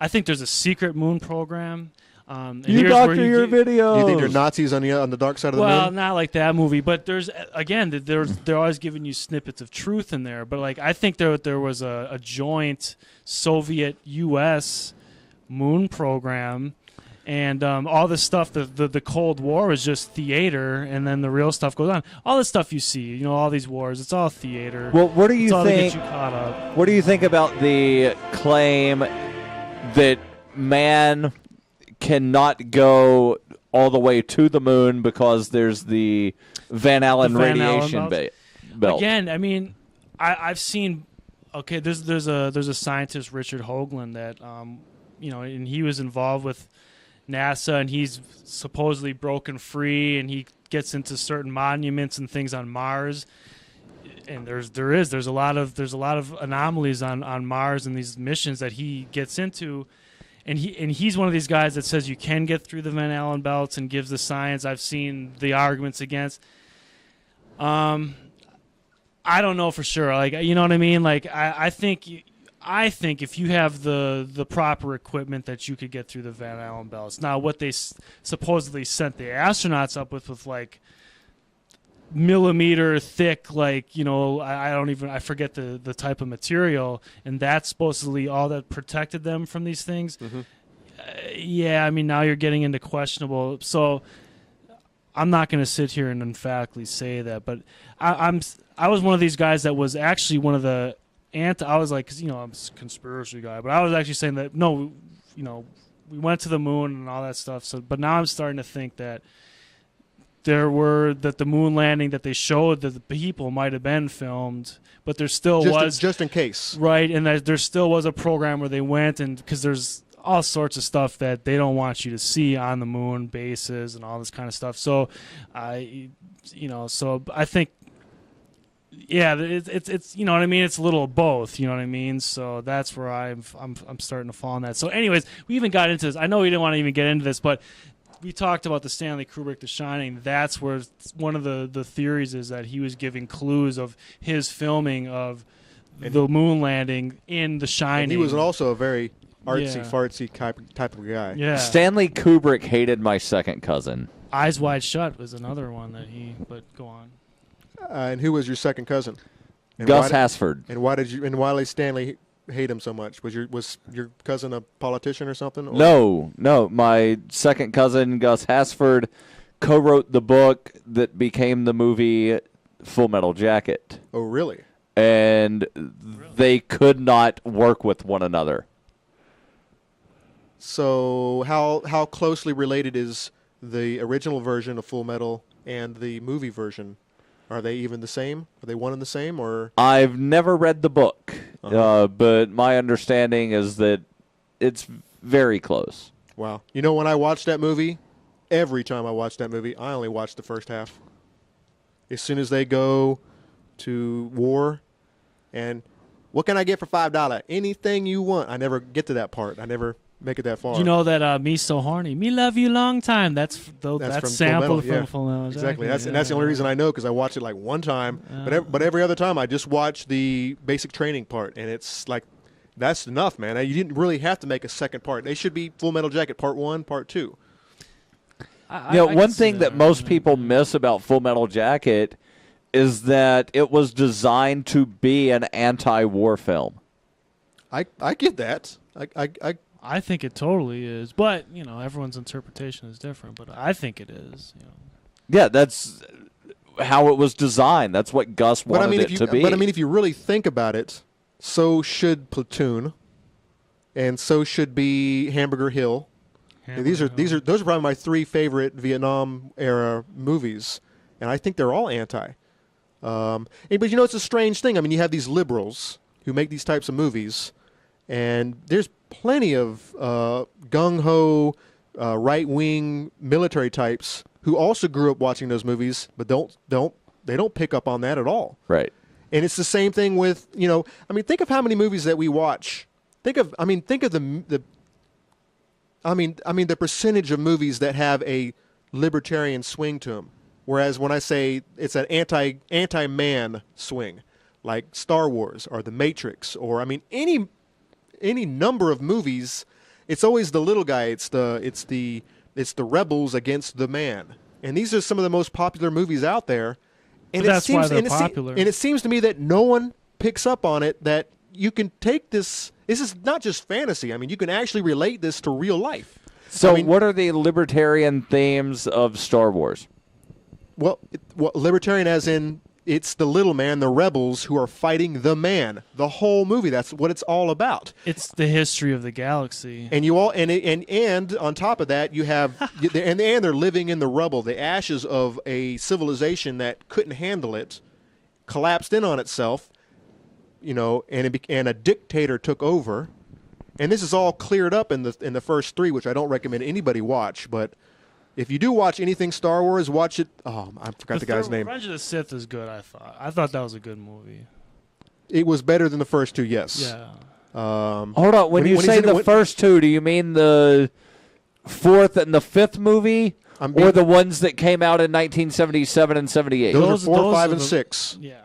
I think there's a secret moon program. You doctor your video. Do you think they're Nazis on the dark side of the moon? Well, not like that movie, but they're always giving you snippets of truth in there. But like I think there was a joint Soviet-U.S. moon program, and all this stuff. The Cold War was just theater, and then the real stuff goes on. All the stuff you see, all these wars, it's all theater. Well, what do you think? think? To get you caught up. What do you think about the claim that man cannot go all the way to the moon because there's the Van Allen radiation belt? Again, I mean, I've seen. Okay, there's a scientist, Richard Hoagland, that and he was involved with NASA, and he's supposedly broken free, and he gets into certain monuments and things on Mars. And there's a lot of anomalies on Mars and these missions that he gets into. And he's one of these guys that says you can get through the Van Allen belts and gives the science. I've seen the arguments against. I don't know for sure. Like, you know what I mean? Like, I think if you have the proper equipment that you could get through the Van Allen belts. Now, what they supposedly sent the astronauts up with like millimeter thick, like I forget the type of material, and that's supposedly all that protected them from these things. Yeah, I mean, now you're getting into questionable, so I'm not going to sit here and emphatically say that, but I was one of these guys that was actually one of the I was like, because I'm a conspiracy guy, but I was actually saying that no, we went to the moon and all that stuff. So, but now I'm starting to think that the moon landing that they showed that the people might have been filmed, but there still was just in case, right? And that there still was a program where they went, and because there's all sorts of stuff that they don't want you to see on the moon bases and all this kind of stuff. So, so I think, yeah, it's you know what I mean. It's a little of both, you know what I mean. So that's where I'm starting to fall on that. So, anyways, we even got into this. I know we didn't want to even get into this, but we talked about the Stanley Kubrick The Shining. That's where one of the theories is that he was giving clues of his filming of the moon landing in The Shining. And he was also a very artsy-fartsy type of guy. Yeah. Stanley Kubrick hated My Second Cousin. Eyes Wide Shut was another one that but go on. And who was your second cousin? And Gus Hasford. And why did Stanley hate him so much? Was your cousin a politician or something? Or? No. My second cousin, Gus Hasford, co-wrote the book that became the movie Full Metal Jacket. Oh, really? And they could not work with one another. So how closely related is the original version of Full Metal and the movie version? Are they even the same? Are they one and the same? Or I've never read the book, but my understanding is that it's very close. Wow. When I watched that movie, every time I watch that movie, I only watch the first half. As soon as they go to war, and what can I get for $5? Anything you want. I never get to that part. I never make it that far. You know that "Me So Horny, Me Love You Long Time." That's from sampled Full Metal, from Full Metal. Exactly. That's the only reason I know, because I watched it like one time. But every other time I just watch the basic training part, and it's like that's enough, man. You didn't really have to make a second part. They should be Full Metal Jacket Part 1, Part 2. One thing that most people miss about Full Metal Jacket is that it was designed to be an anti-war film. I get that. I think it totally is, but everyone's interpretation is different. But I think it is. Yeah, that's how it was designed. That's what Gus wanted it to be. But I mean, if you really think about it, so should Platoon, and so should be Hamburger Hill. Those are probably my 3 favorite Vietnam era movies, and I think they're all anti. But it's a strange thing. I mean, you have these liberals who make these types of movies, and there's plenty of gung-ho, right-wing military types who also grew up watching those movies, but they don't pick up on that at all. Right. And it's the same thing with think of how many movies that we watch. Think of the percentage of movies that have a libertarian swing to them. Whereas when I say it's an anti-man swing, like Star Wars or The Matrix, or any number of movies, it's always the little guy. It's the rebels against the man. And these are some of the most popular movies out there. And that's why they're popular. And it seems to me that no one picks up on it, that you can take this. This is not just fantasy. I mean, you can actually relate this to real life. So what are the libertarian themes of Star Wars? Well, libertarian as in it's the little man, the rebels who are fighting the man. The whole movie, that's what it's all about. It's the history of the galaxy. And and on top of that, you have and they're living in the rubble, the ashes of a civilization that couldn't handle it, collapsed in on itself, and a dictator took over. And this is all cleared up in the first 3, which I don't recommend anybody watch, but if you do watch anything Star Wars, watch it. Oh, I forgot the guy's name. Revenge of the Sith is good, I thought that was a good movie. It was better than the first 2, yes. Yeah. Hold on. When you say the first 2, do you mean the 4th and the 5th movie? Or the ones that came out in 1977 and 78? Those are 4, 5, and 6. Yeah.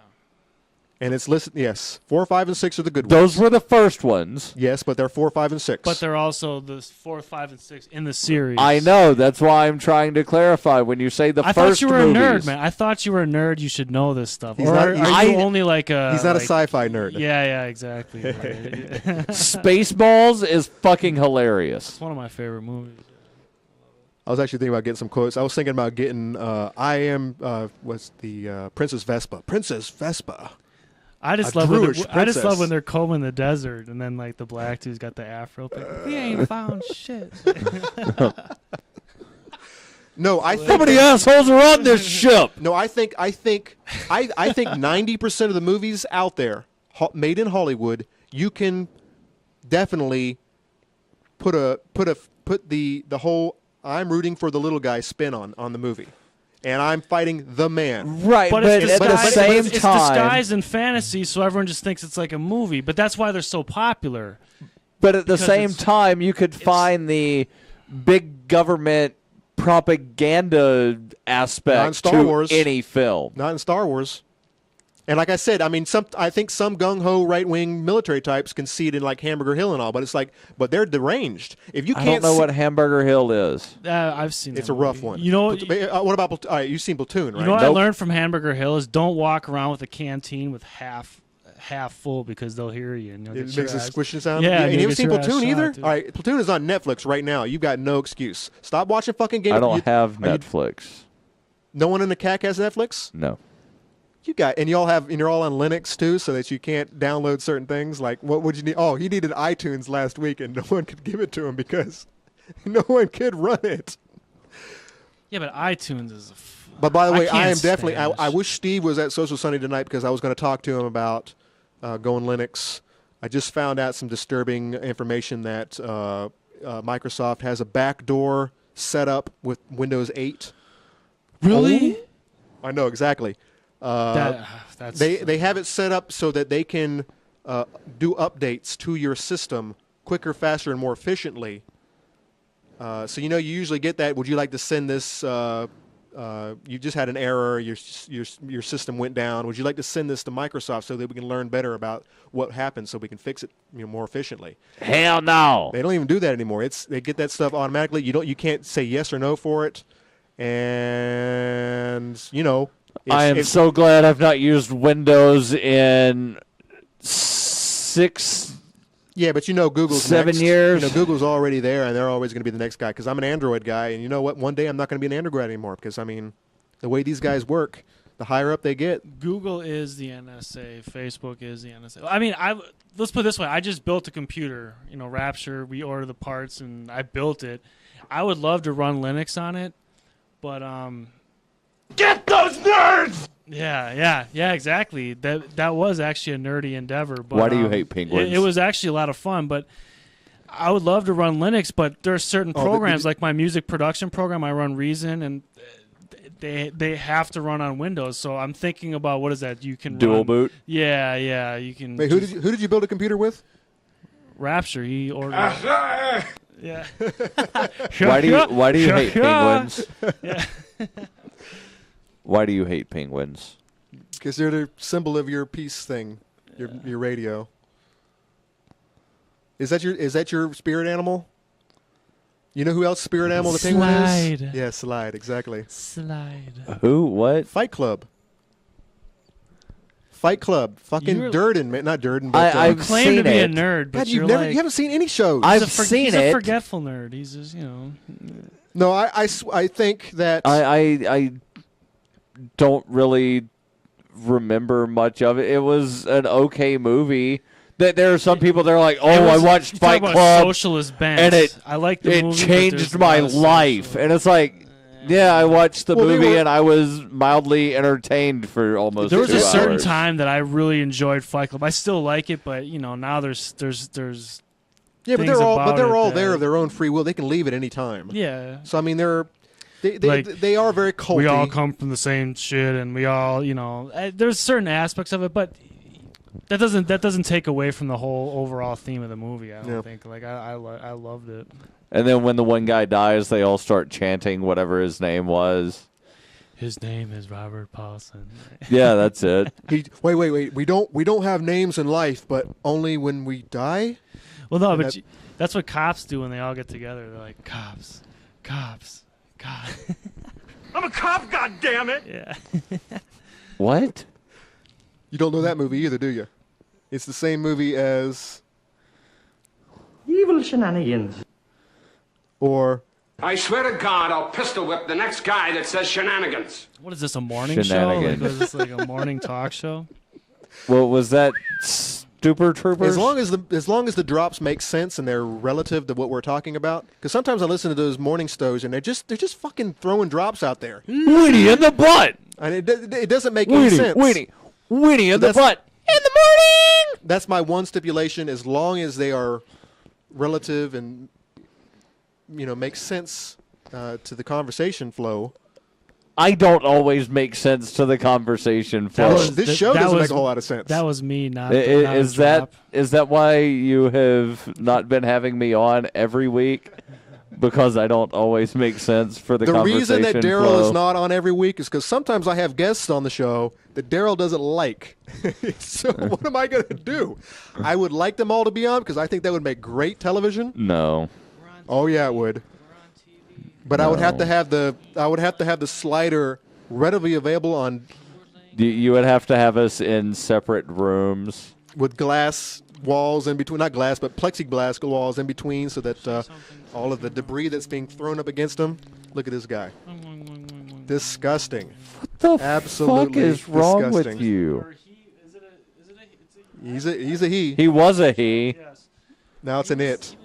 And it's listed, yes. 4, 5, and 6 are the good ones. Those were the first ones. Yes, but they're 4, 5, and 6. But they're also the 4, 5, and 6 in the series. I know. That's why I'm trying to clarify. When you say the I first thought you were movies, a nerd, man. I thought you were a nerd. You should know this stuff. He's or not- are he's- you only like a... He's not like, a sci-fi nerd. Yeah, exactly. Spaceballs is fucking hilarious. It's one of my favorite movies. I was actually thinking about getting some quotes. I was thinking about getting Princess Vespa. Princess Vespa. I just A love Druish when they're combing the desert, and then like the black dude's got the afro. We ain't found shit. No, I think How many assholes are on this ship? No, I think 90% of the movies out there made in Hollywood, you can definitely put the whole I'm rooting for the little guy spin on the movie. And I'm fighting the man. Right, but at the same it's time, disguised in fantasy, so everyone just thinks it's like a movie. But that's why they're so popular. but at the same time, you could find the big government propaganda Not in aspect Star to Wars. any film. Not in Star Wars. And like I said, I mean, I think some gung-ho right-wing military types can see it in like Hamburger Hill and all, but it's like, but they're deranged. If you I can't don't know see, what Hamburger Hill is. I've seen it's that a rough movie. one. You know, what about all right? You've seen Platoon, right? You know what Nope. I learned from Hamburger Hill is don't walk around with a canteen with half full because they'll hear you. And you'll It get makes your a ass- squishing sound. Yeah, and you you'll haven't get seen your ass Platoon shot, either. dude. All right, Platoon is on Netflix right now. You've got no excuse. Stop watching fucking Game. I don't have are you- Netflix. No one in the CAC has Netflix. No. You got, and you're all on Linux too, so that you can't download certain things. Like, what would you need? Oh, he needed iTunes last week, and no one could give it to him because no one could run it. Yeah, but iTunes is. But by the way, I can't am definitely. stand I this wish Steve was at Social Sunday tonight because I was going to talk to him about going Linux. I just found out some disturbing information that Microsoft has a backdoor set up with Windows 8. Really? I know exactly. That's They have it set up so that they can do updates to your system quicker, faster, and more efficiently. So you usually get that. Would you like to send this? You just had an error. Your system went down. Would you like to send this to Microsoft so that we can learn better about what happened, so we can fix it more efficiently? Hell no. They don't even do that anymore. They get that stuff automatically. You can't say yes or no for it, and I am so glad I've not used Windows in 6. Yeah, but Google's 7 next. years. Google's already there, and they're always going to be the next guy. Because I'm an Android guy, and you know what? One day I'm not going to be an Android anymore. Because the way these guys work, the higher up they get. Google is the NSA. Facebook is the NSA. Let's put it this way. I just built a computer. Rapture. We order the parts, and I built it. I would love to run Linux on it, but Get those nerds! Yeah, exactly. That was actually a nerdy endeavor. But, Why do you hate penguins? It was actually a lot of fun, but I would love to run Linux, but there are certain programs, like my music production program, I run Reason, and they have to run on Windows. So I'm thinking about, what is that? You can Dual run, boot? Yeah, you can. Wait, who did you build a computer with? Rapture. He ordered. Yeah. Why do you hate penguins? Yeah. Why do you hate penguins? Because they're the symbol of your peace thing, your radio. Is that your spirit animal? You know who else spirit animal the penguin is? Slide. Yeah, Slide, exactly. Slide. Who? What? Fight Club. Fucking Durden, man. Not Durden, but I've Claim seen to be a it. nerd, but God, you're you like, haven't seen any shows. I've seen he's it. a forgetful nerd. He's just, No, I think that I don't really remember much of it. It was an okay movie. There are some people that are like, I watched Fight Club, socialist bent, and I like the movie, but changed there's a my lot of life. social- And it's like, yeah, I watched the Well, they movie were- and I was mildly entertained for almost There was 2 a certain hours. time that I really enjoyed Fight Club. I still like it, but now there's yeah, but things they're all about it there that- of their own free will. They can leave at any time. yeah. So they Like, are very culty. We all come from the same shit, and we all, there's certain aspects of it, but that doesn't take away from the whole overall theme of the movie. I don't think. Like I loved it. And then when the one guy dies, they all start chanting whatever his name was. His name is Robert Paulson. Yeah, that's it. Wait. We don't have names in life, but only when we die. Well, no, And but that's what cops do when they all get together. They're like, cops. I'm a cop, goddammit! Yeah. What? You don't know that movie either, do you? It's the same movie as Evil shenanigans. or I swear to God, I'll pistol whip the next guy that says shenanigans. What is this, a morning show? Like, Shenanigans. was this like a morning talk show? Well, was that Super Troopers? as long as the drops make sense and they're relative to what we're talking about. Because sometimes I listen to those morning shows and they're just fucking throwing drops out there, Weenie in the butt. and it doesn't make any sense. Weenie in the That's- butt. In the morning. That's my one stipulation. As long as they are relative and make sense to the conversation flow. I don't always make sense to the conversation flow. Well, this show doesn't make a whole lot of sense. That was me, not Is not a drop. that why you have not been having me on every week? Because I don't always make sense for the The conversation reason that Daryl flow. is not on every week is because sometimes I have guests on the show that Daryl doesn't like. So what am I going to do? I would like them all to be on because I think that would make great television. No. Oh yeah, it would. But I would have to have the slider readily available on You would have to have us in separate rooms. with glass walls in between, not glass, but plexiglass walls in between, so that all of the debris that's being thrown up against them. Look at this guy. Disgusting. What the Absolutely fuck is wrong with disgusting. you? He's a he. He was a he. Now it's an it.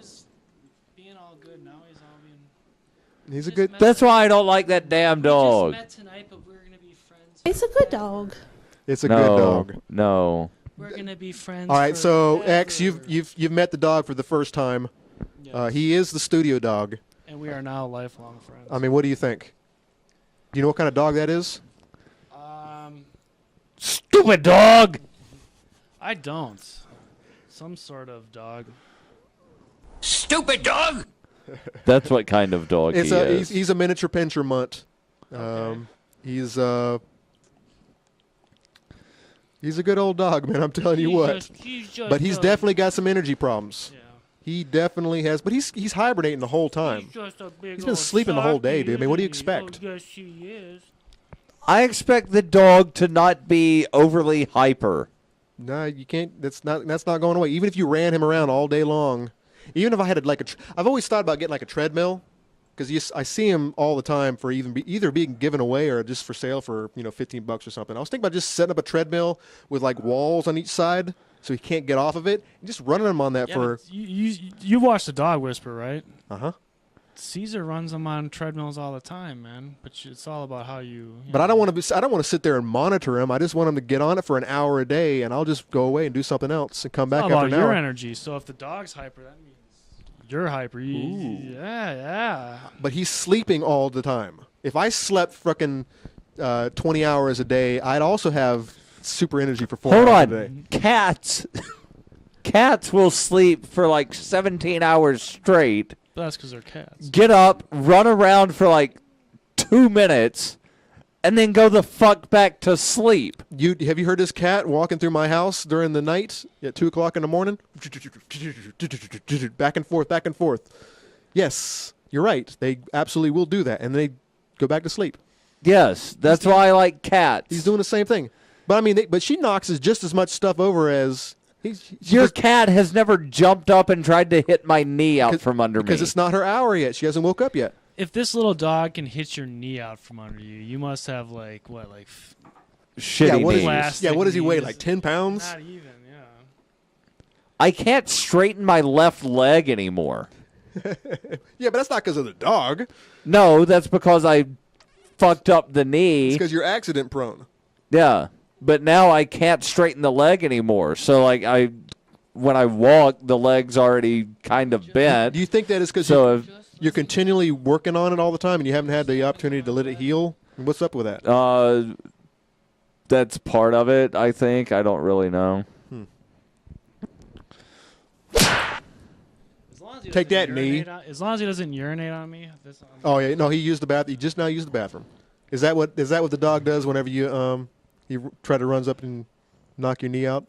Being all good, now he's all being... He's a good. That's why I don't like that damn dog. tonight, but we're gonna be friends. It's a good dog. It's a good dog. No. We're gonna be friends. All right, so forever. X, you've met the dog for the first time. He is the studio dog. And we are now lifelong friends. I mean, what do you think? Do you know what kind of dog that is? Stupid dog. I don't. Some sort of dog. Stupid dog! That's what kind of dog It's he a is. he's a miniature pinscher mutt. Okay. He's a good old dog, man. I'm telling you what. But he's definitely got some energy problems. Yeah. He definitely has. But he's hibernating the whole time. He's been sleeping the whole day, dude. I mean, what do you expect? Yes, he is. I expect the dog to not be overly hyper. No, you can't. That's not going away. Even if you ran him around all day long, even if I had I've always thought about getting like a treadmill, because I see him all the time for either being given away or just for sale for $15 or something. I was thinking about just setting up a treadmill with like walls on each side so he can't get off of it, and just running him on that for. But you watch The Dog Whisperer, right? Uh-huh. Caesar runs them on treadmills all the time, man. But it's all about how you. But I don't want to sit there and monitor him. I just want him to get on it for an hour a day, and I'll just go away and do something else and come back all after about an your hour. energy. So if the dog's hyper, that means you're hyper. Yeah. But he's sleeping all the time. If I slept frickin' 20 hours a day, I'd also have super energy for 4 Hold hours on. a day. Cats will sleep for like 17 hours straight. But that's because they're cats. Get up, run around for like 2 minutes, and then go the fuck back to sleep. Have you heard this cat walking through my house during the night at 2 o'clock in the morning? Back and forth, back and forth. Yes, you're right. They absolutely will do that, and they go back to sleep. Yes, that's why I like cats. He's doing the same thing. But I mean, but she knocks just as much stuff over as Your cat has never jumped up and tried to hit my knee out from under me. because it's not her hour yet. She hasn't woke up yet. If this little dog can hit your knee out from under you, you must have shitty knees. plastic what does he weigh? knees. Like 10 pounds? Not even, yeah. I can't straighten my left leg anymore. Yeah, but that's not because of the dog. No, that's because I fucked up the knee. It's because you're accident prone. Yeah, but now I can't straighten the leg anymore. So like when I walk, the leg's already kind of bent. Do you think that is because you're continually working on it all the time and you haven't had the opportunity to let it heal? What's up with that? That's part of it, I think. I don't really know. Take that, knee. As long as he doesn't urinate on me. Oh yeah, no, he used the bath. He just now used the bathroom. Is that what the dog does whenever you he try to runs up and knock your knee out?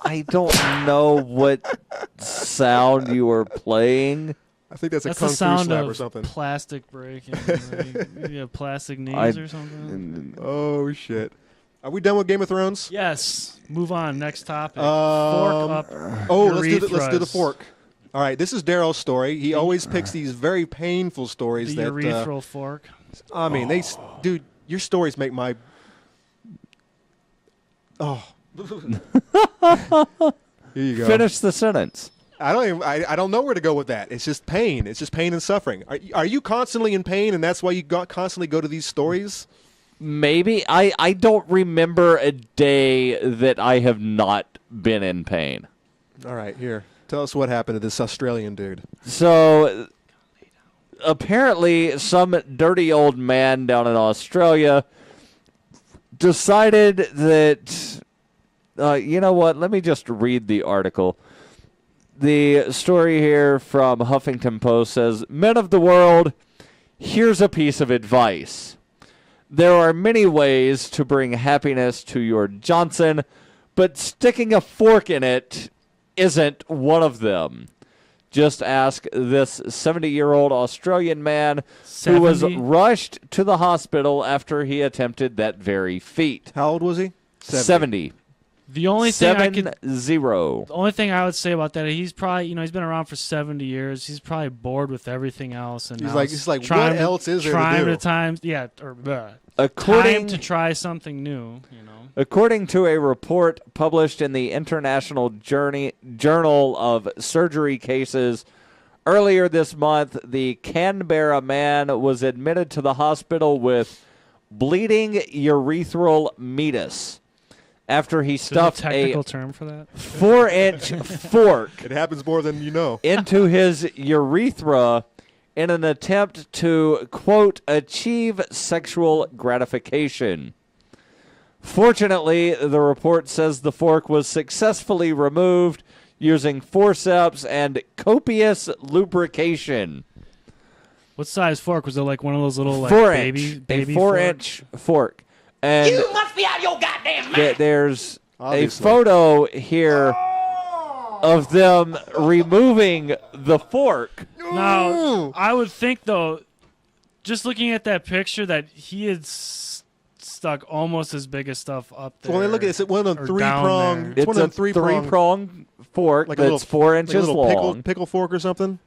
I don't know what sound you were playing. I think that's a the kung fu sound slap of or something. plastic breaking. You have plastic knees or something. Oh shit! Are we done with Game of Thrones? Yes. Move on. Next topic. Fork up. Let's do the urethras. fork. All right, this is Daryl's story. He always picks these very painful stories. The that urethral fork. I mean, dude, your stories make my. Oh. Here you go. Finish the sentence. I don't know where to go with that. It's just pain. It's just pain and suffering. Are you constantly in pain, and that's why you constantly go to these stories? Maybe. I don't remember a day that I have not been in pain. All right, here. Tell us what happened to this Australian dude. So, apparently, some dirty old man down in Australia decided that, you know what, let me just read the article. The story here from Huffington Post says, "Men of the world, here's a piece of advice. There are many ways to bring happiness to your Johnson, but sticking a fork in it isn't one of them. Just ask this 70-year-old Australian man who was 70? rushed to the hospital after he attempted that very feat." How old was he? 70. The only thing The only thing I would say about that, he's probably, he's been around for 70 years. He's probably bored with everything else, and He's now like, what else is there to trying do? time to try something new. According to a report published in the International Journal of Surgery Cases earlier this month, the Canberra man was admitted to the hospital with bleeding urethral meatus after he There's a stuffed technical term for that. 4-inch fork It happens more than you know. into his urethra in an attempt to, quote, achieve sexual gratification. Fortunately, the report says the fork was successfully removed using forceps and copious lubrication. What size fork was it? Like one of those little like 4-inch, baby a 4-inch fork. And You must be out of your goddamn mind. there's Obviously. a photo here of them removing the fork. Now, I would think though, just looking at that picture, that he had stuck almost as big as stuff up there. Well, look at this. It's one of them or down three-prong. there. It's one of them a three-prong, three-prong fork like a that's little 4 like a inches little long. pickle fork or something.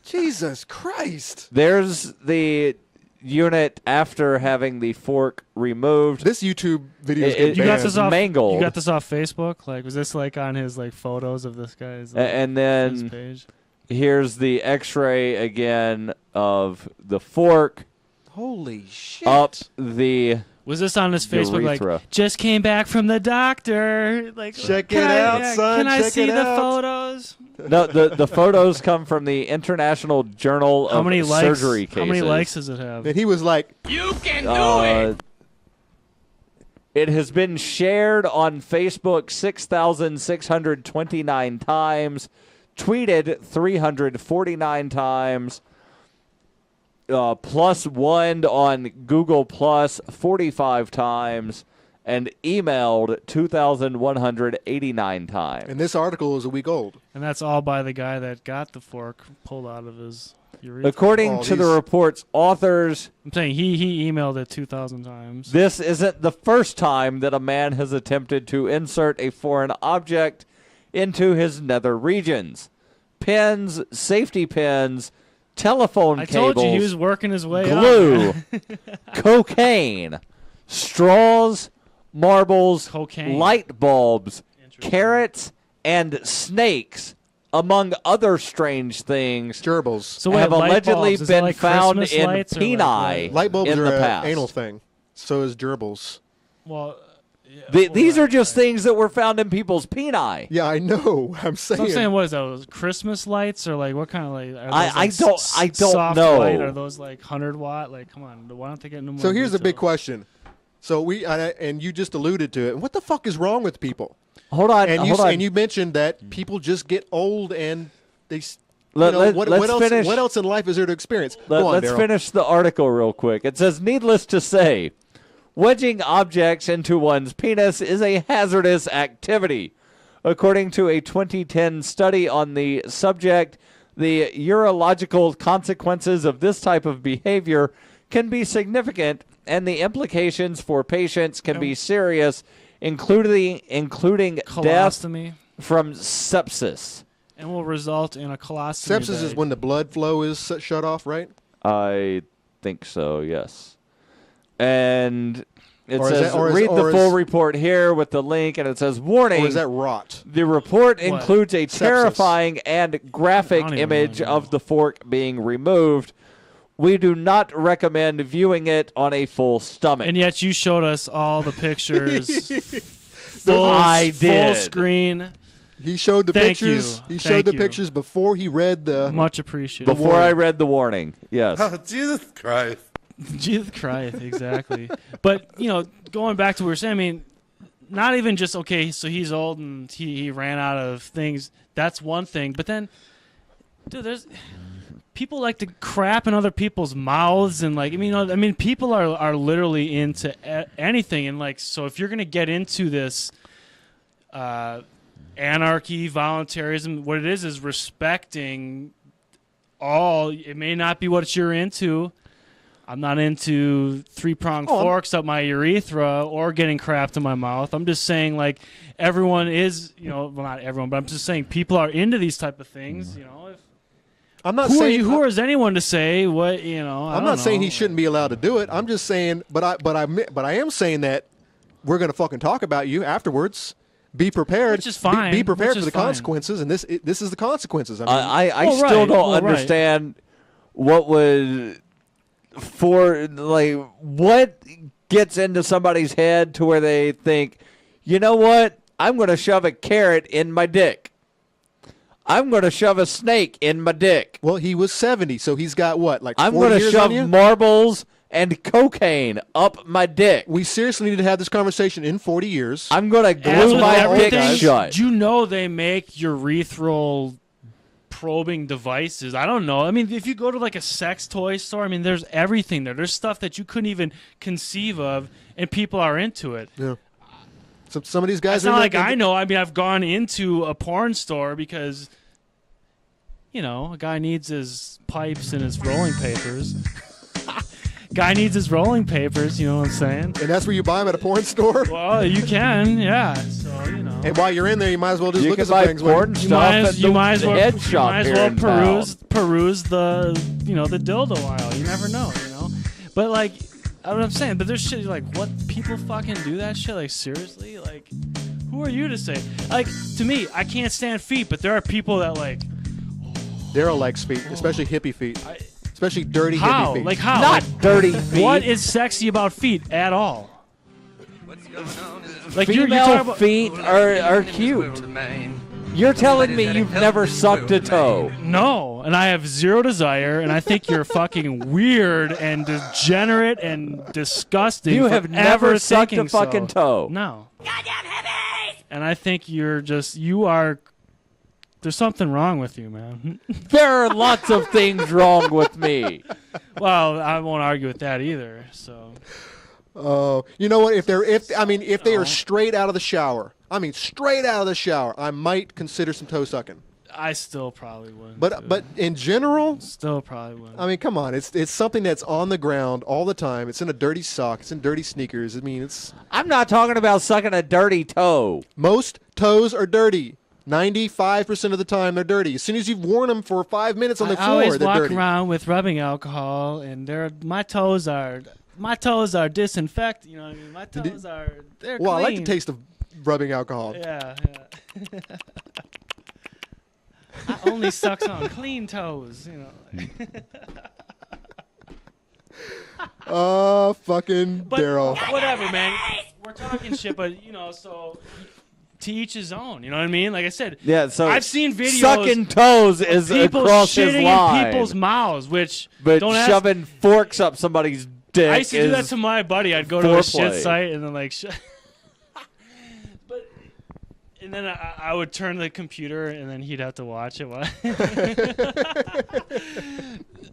Jesus Christ! There's the unit after having the fork removed. This YouTube video is It- getting it- You got banned. this off. mangled. You got this off Facebook. Like, was this like on his like photos of this guy's like, And his then page? here's the X-ray again of the fork Holy shit! up the. Was this on his Facebook? Urethra. Like, just came back from the doctor. Like, Check can it I- out, yeah, son, Can I check see it the out. photos? No, the photos come from the International Journal How of many likes? Surgery Cases. How many likes does it have? And he was like, You can do it. It has been shared on Facebook 6,629 times, tweeted 349 times, plus one on Google Plus 45 times, and emailed 2,189 times. and this article is a week old. And that's all by the guy that got the fork pulled out of his urethra. According Oh, to the these- report's authors, I'm saying he emailed it 2,000 times. this isn't the first time that a man has attempted to insert a foreign object into his nether regions. Pins, safety pins, telephone I cables, told you he was working his way glue, up. cocaine, straws, marbles, Cocaine. light bulbs, carrots, and snakes, among other strange things, Gerbils. So wait, have light allegedly bulbs, is it been like found Christmas in lights or peni Light bulbs in are the an past. anal thing. So is gerbils. Well, yeah, These well, are just things that were found in people's peni. Yeah, I know. I'm saying. So I'm saying, what is those Christmas lights or like what kind of light? Are those I like don't- I don't soft know. Light? Are those like 100-watt? Like, come on, why don't they get no more? So here's the big detail? question. So and you just alluded to it. What the fuck is wrong with people? Hold on, And hold on. and you mentioned that people just get old and they. Let- you know, let- what let's else? finish- What else in life is there to experience? Let's Go on, Daryl. finish the article real quick. It says, needless to say, wedging objects into one's penis is a hazardous activity. According to a 2010 study on the subject, the urological consequences of this type of behavior can be significant, and the implications for patients can be serious, including death Colostomy, from sepsis. and will result in a colostomy. Sepsis is bag. when the blood flow is shut off, right? I think so, yes. And it Or is says, that- or is- read or the full is- report here with the link, and it says, warning. Or is that rot? The report What? includes a Sepsis. terrifying and graphic I don't even image know. of the fork being removed. We do not recommend viewing it on a full stomach. And yet you showed us all the pictures. full, I full did. screen. He showed the Thank pictures. you. He Thank showed the you. pictures before he read the. Much appreciated. Before I read the warning, yes. Jesus Christ. Jesus Christ, exactly. But, you know, going back to what we were saying, I mean, not even just, okay, so he's old and he ran out of things. That's one thing. But then, dude, there's people like to crap in other people's mouths. And, like, I mean, people are literally into anything. And, like, so if you're going to get into this anarchy, voluntarism, what it is respecting all. It may not be what you're into. I'm not into three-pronged forks up my urethra or getting crapped in my mouth. I'm just saying, like, everyone is, you know, well, not everyone, but I'm just saying people are into these type of things, you know. I'm not Who are saying you? Who is anyone to say what, you know? I'm not saying he shouldn't be allowed to do it. I'm just saying, but I am saying that we're going to fucking talk about you afterwards. Be prepared. Which is fine. Be prepared Which for is the fine. consequences, and this is the consequences. I mean, I Well, still right. don't Well, right. understand what would what gets into somebody's head to where they think You know what? I'm going to shove a carrot in my dick. I'm going to shove a snake in my dick. Well, he was 70, so he's got what, like 40 I'm going to years on shove you? marbles and cocaine up my dick. We seriously need to have this conversation in 40 years. I'm going to As glue with my everything, dick shut. do you know they make urethral probing devices? I don't know. I mean, if you go to like a sex toy store, I mean, there's everything there. There's stuff that you couldn't even conceive of, and people are into it. Yeah. Some of these guys It's not are like I know. I mean, I've gone into a porn store because, you know, a guy needs his pipes and his rolling papers. Guy needs his rolling papers, you know what I'm saying? And that's where you buy them at a porn store? Well, you can, yeah. So, you know. And while you're in there, you might as well just You look can at some buy things. porn You stuff might, at as, you might as the well, head you shop might as here well in town. peruse the, you know, the dildo aisle. You never know, you know? But, like, I know what I'm saying. But there's shit, like, what? People fucking do that shit? Like, seriously? Like, who are you to say? Like, to me, I can't stand feet, but there are people that, like... Daryl likes feet, especially hippie feet. Especially dirty How? hippie feet. Like, how? Not Like, dirty feet. what is sexy about feet at all? Like, you're Female talking about... feet are cute. You're telling me you've never sucked a toe. No, and I have zero desire, and I think you're fucking weird and degenerate and disgusting. You for have ever never sucked a thinking fucking so. toe. No. And I think you are. There's something wrong with you, man. There are lots of things wrong with me. Well, I won't argue with that either. So. You know what? If they are straight out of the shower, straight out of the shower, I might consider some toe sucking. I still probably wouldn't. But in general, still probably wouldn't. I mean, come on, it's something that's on the ground all the time. It's in a dirty sock. It's in dirty sneakers. I mean, it's. I'm not talking about sucking a dirty toe. Most toes are dirty. 95% of the time they're dirty. As soon as you've worn them for 5 minutes on the I floor, always they're walk dirty. around with rubbing alcohol, and my toes are disinfected. You know what I mean? My toes they're Well, clean. I like the taste of rubbing alcohol. Yeah. I only sucks on clean toes, you know. Fucking But Daryl. whatever, man. We're talking shit, but you know, so to each his own. You know what I mean? Like I said, Yeah, so I've seen videos sucking toes of is people across his shitting line. in people's mouths, which But don't ask. shoving forks up somebody's dick I used to do that is to my buddy. I'd go to a shit foreplay. site and then like, and then I would turn the computer and then he'd have to watch it.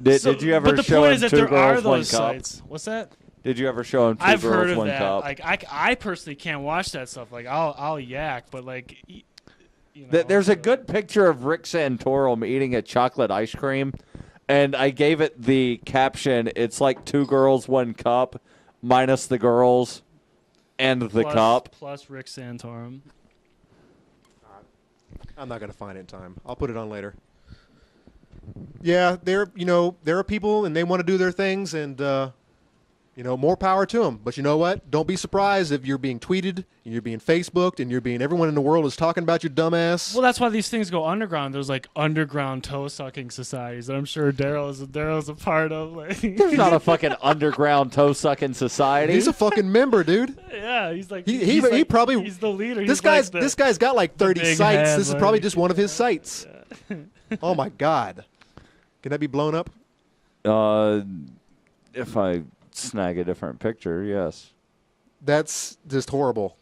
Did you ever But the show point him is that Two there are Girls, One those Cup? sites. What's that? Did you ever show him 2 I've Girls, heard of 1 that. Cup? Like I personally can't watch that stuff. Like I'll yak, but like, you know, There's a good picture of Rick Santorum eating a chocolate ice cream, and I gave it the caption, it's like 2 Girls, 1 Cup, minus the girls and the cup. plus Rick Santorum. I'm not gonna find it in time. I'll put it on later. Yeah, there are people and they want to do their things, and more power to them. But you know what? Don't be surprised if you're being tweeted and you're being Facebooked and everyone in the world is talking about your dumbass. Well, that's why these things go underground. There's like underground toe sucking societies that I'm sure Daryl's a part of. Like, There's not a fucking underground toe sucking society. He's a fucking member, dude. yeah, he's like He like, probably he's the leader. This He's guy's got like 30 big sites. head, This is like- probably just one of his sites. Oh my god. Can that be blown up? If I snag a different picture, yes. That's just horrible.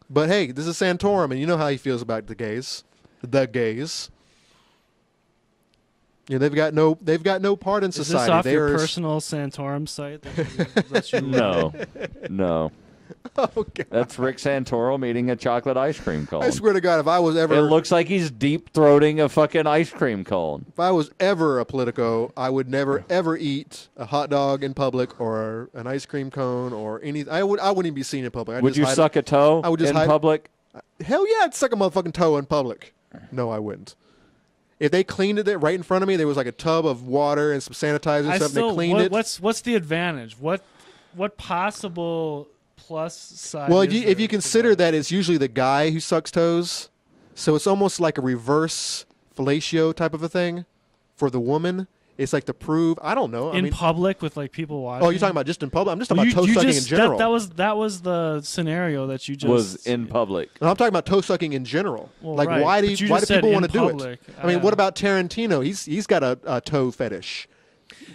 But hey, this is Santorum, and you know how he feels about the gays. The gays. You know, they've got no part in Is society. this off They your are personal Santorum site? That you No. Oh god. That's Rick Santorum eating a chocolate ice cream cone. I swear to God, if I was It ever looks like he's deep throating a fucking ice cream cone. a Politico, I would never ever eat a hot dog in public or an ice cream cone or anything. I wouldn't even be seen in public. I'd Would just you hide- suck a toe I would just in hide- public? Hell yeah, I'd suck a motherfucking toe in public. No, I wouldn't. If they cleaned it right in front of me, there was like a tub of water and some sanitizer and stuff. They cleaned it. What's the advantage? What possible plus side? Well, is if there you to consider that it's usually the guy who sucks toes, so it's almost like a reverse fellatio type of a thing for the woman. It's like to prove. I don't know. I in mean, public with like people watching. oh, you're talking about just in public? I'm just talking Well, about toe sucking in general. That was the scenario that you just Was in public. No, I'm talking about toe sucking in general. Well, like, right. why do But you why just do said people in want to do it? public. I mean, what about Tarantino? He's got a toe fetish.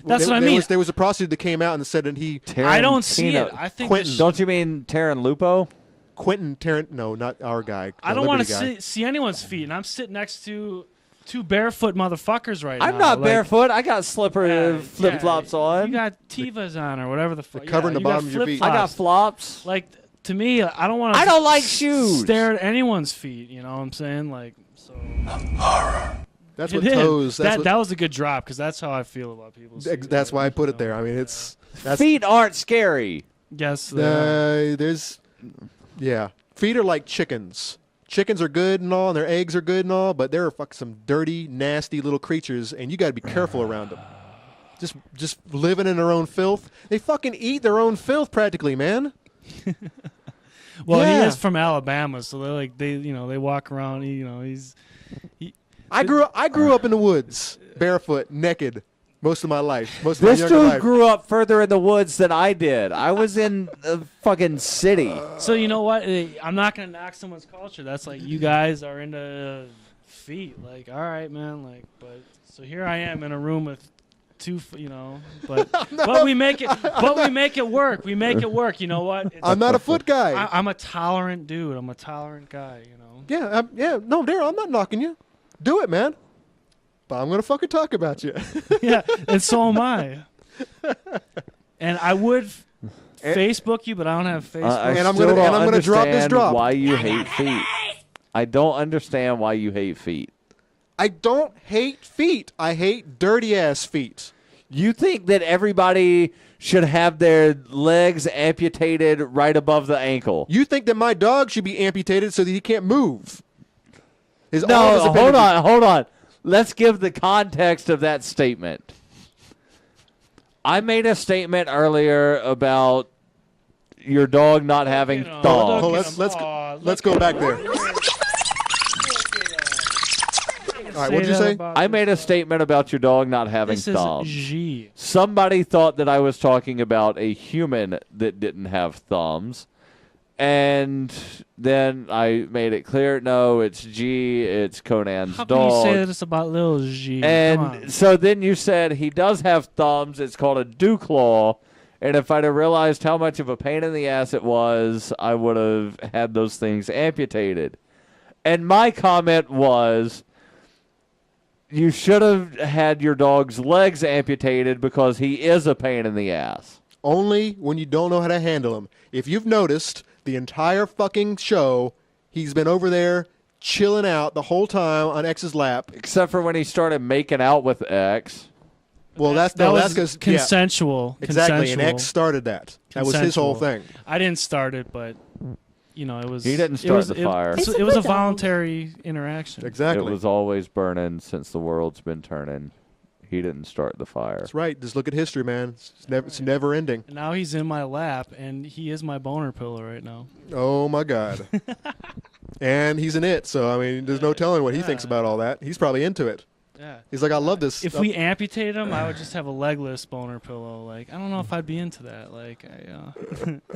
That's what I mean. There was a prostitute that came out and said that he I don't see it. Tarantino. I think Quentin. Don't you mean Taran Lupo? Quentin Tarant. No, not our guy. I the don't want Liberty guy. to see anyone's feet, and I'm sitting next to two barefoot motherfuckers right now. I'm not like, barefoot. I got flip flops on. You got Tivas on or whatever the fuck. covering the you got bottom of your feet. flip-flops. I got flops. Like to me, I don't want to. I don't like shoes. Stare at anyone's feet. You know what I'm saying? Like so. That's It what is. toes. That was a good drop because that's how I feel about people's feet. That's why I put it there. I mean, that's Feet aren't scary. Yes. there's feet are like chickens. Chickens are good and all, and their eggs are good and all, but they're some dirty, nasty little creatures, and you got to be careful around them. Just living in their own filth. They fucking eat their own filth practically, man. Well, Yeah. he is from Alabama, so they walk around. I grew up in the woods, barefoot, naked, most of my life. Most of my This younger dude life. grew up further in the woods than I did. I was in a fucking city. So you know what? I'm not gonna knock someone's culture. That's like you guys are into feet. Like, all right, man. Like, but so here I am in a room with two. But we make it. But we make it work. We make it work. You know what? I'm not a foot guy. I'm a tolerant dude. I'm a tolerant guy. You know. Yeah. No, Daryl, I'm not knocking you. Do it, man. But I'm gonna fucking talk about you. Yeah, and so am I. And I would Facebook you, but I don't have Facebook. And I'm gonna drop this drop. Why you hate feet? I don't understand why you hate feet. I don't hate feet. I hate dirty ass feet. You think that everybody should have their legs amputated right above the ankle? You think that my dog should be amputated so that he can't move? His arm No, is hold on. Let's give the context of that statement. I made a statement earlier about your dog not having thumbs. Oh, let's go back there. All right, what'd you say? I made a statement about your dog not having This is thumbs. G. Somebody thought that I was talking about a human that didn't have thumbs. And then I made it clear, no, it's G, it's Conan's How can dog. you say this about little G? Come And on. so then you said he does have thumbs. It's called a dew claw. And if I'd have realized how much of a pain in the ass it was, I would have had those things amputated. And my comment was, you should have had your dog's legs amputated because he is a pain in the ass. Only when you don't know how to handle him. If you've noticed, the entire fucking show, he's been over there chilling out the whole time on X's lap. Except for when he started making out with X. Well, that's was because consensual. Exactly, and Consensual. X started that. That was his whole Consensual. thing. I didn't start it, but it was. He didn't it start was- the it- fire. It was a voluntary interaction. Exactly. It was always burning since the world's been turning. He didn't start the fire. That's right. Just look at history, man. It's never ending. And now he's in my lap, and he is my boner pillow right now. Oh my God. And he's in it, so I mean, there's no telling what he thinks about all that. He's probably into it. Yeah. He's like, I love this. If we amputated him, I would just have a legless boner pillow. Like, I don't know if I'd be into that. Like,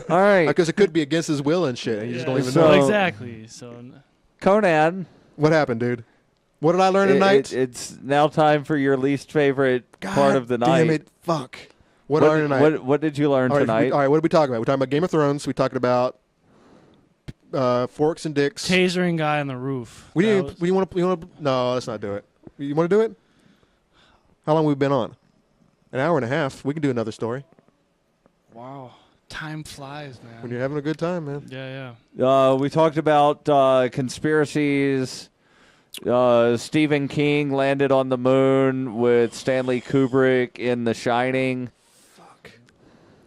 All right. Because it could be against his will and shit, and you just don't even So- know. exactly. So Conan. What happened, dude? What did I learn tonight? It's now time for your least favorite part of the night. Damn it! Fuck. What did I learn tonight? What did you learn all right, tonight? all right, what are we talking about? We're talking about Game of Thrones. We're talking about forks and dicks. tasering guy on the roof. We That didn't. was- We want to. No, let's not do it. You want to do it? How long have we been on? An hour and a half. We can do another story Wow. Time flies, man. when you're having a good time, man. Yeah. We talked about conspiracies. Stephen King landed on the moon with Stanley Kubrick in The Shining.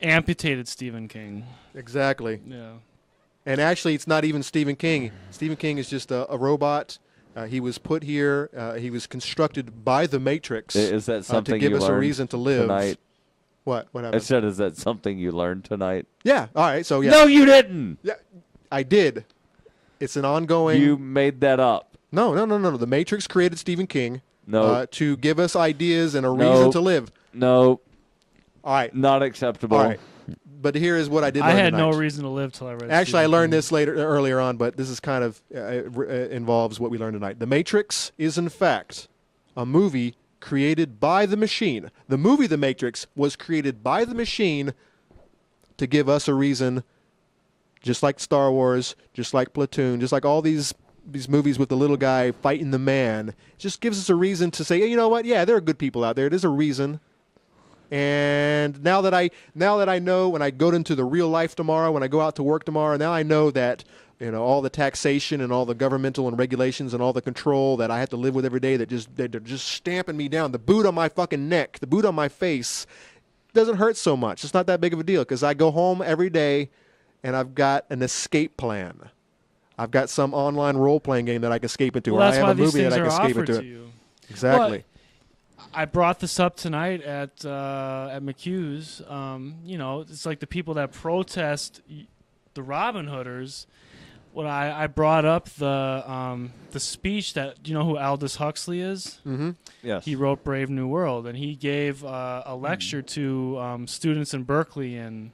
Amputated Stephen King. Exactly. Yeah. And actually, it's not even Stephen King. Stephen King is just a robot. He was put here. He was constructed by the Matrix. Is that something to give you us a learned reason to live? tonight? What? What I happened? said, is that something you learned tonight? Yeah. All right. So yeah. No, you didn't. Yeah, I did. It's an ongoing. You made that up. No. The Matrix created Stephen King. No. to give us ideas and a No. reason to live. No. All right. Not acceptable. All right. But here is what I did. I learn had tonight. no reason to live till I read. Actually, I Stephen learned King. this earlier on, but this is kind of involves what we learned tonight. The Matrix is, in fact, a movie created by the machine. The movie The Matrix was created by the machine to give us a reason, just like Star Wars, just like Platoon, just like all these movies with the little guy fighting the man. It just gives us a reason to say, hey, you know what? Yeah, there are good people out there. There's a reason. And now that I know, when I go into the real life tomorrow, when I go out to work tomorrow, now I know that all the taxation and all the governmental and regulations and all the control that I have to live with every day, they're just stamping me down. The boot on my fucking neck, the boot on my face, doesn't hurt so much. It's not that big of a deal because I go home every day and I've got an escape plan. I've got some online role-playing game that I can escape into, Well, or I that's have why a these movie that things I can are escape offered into. to you. Exactly. I brought this up tonight at McHugh's. It's like the people that protest the Robin Hooders. When I brought up the speech that who Aldous Huxley is. Mm-hmm. Yes. He wrote Brave New World, and he gave a lecture to students in Berkeley in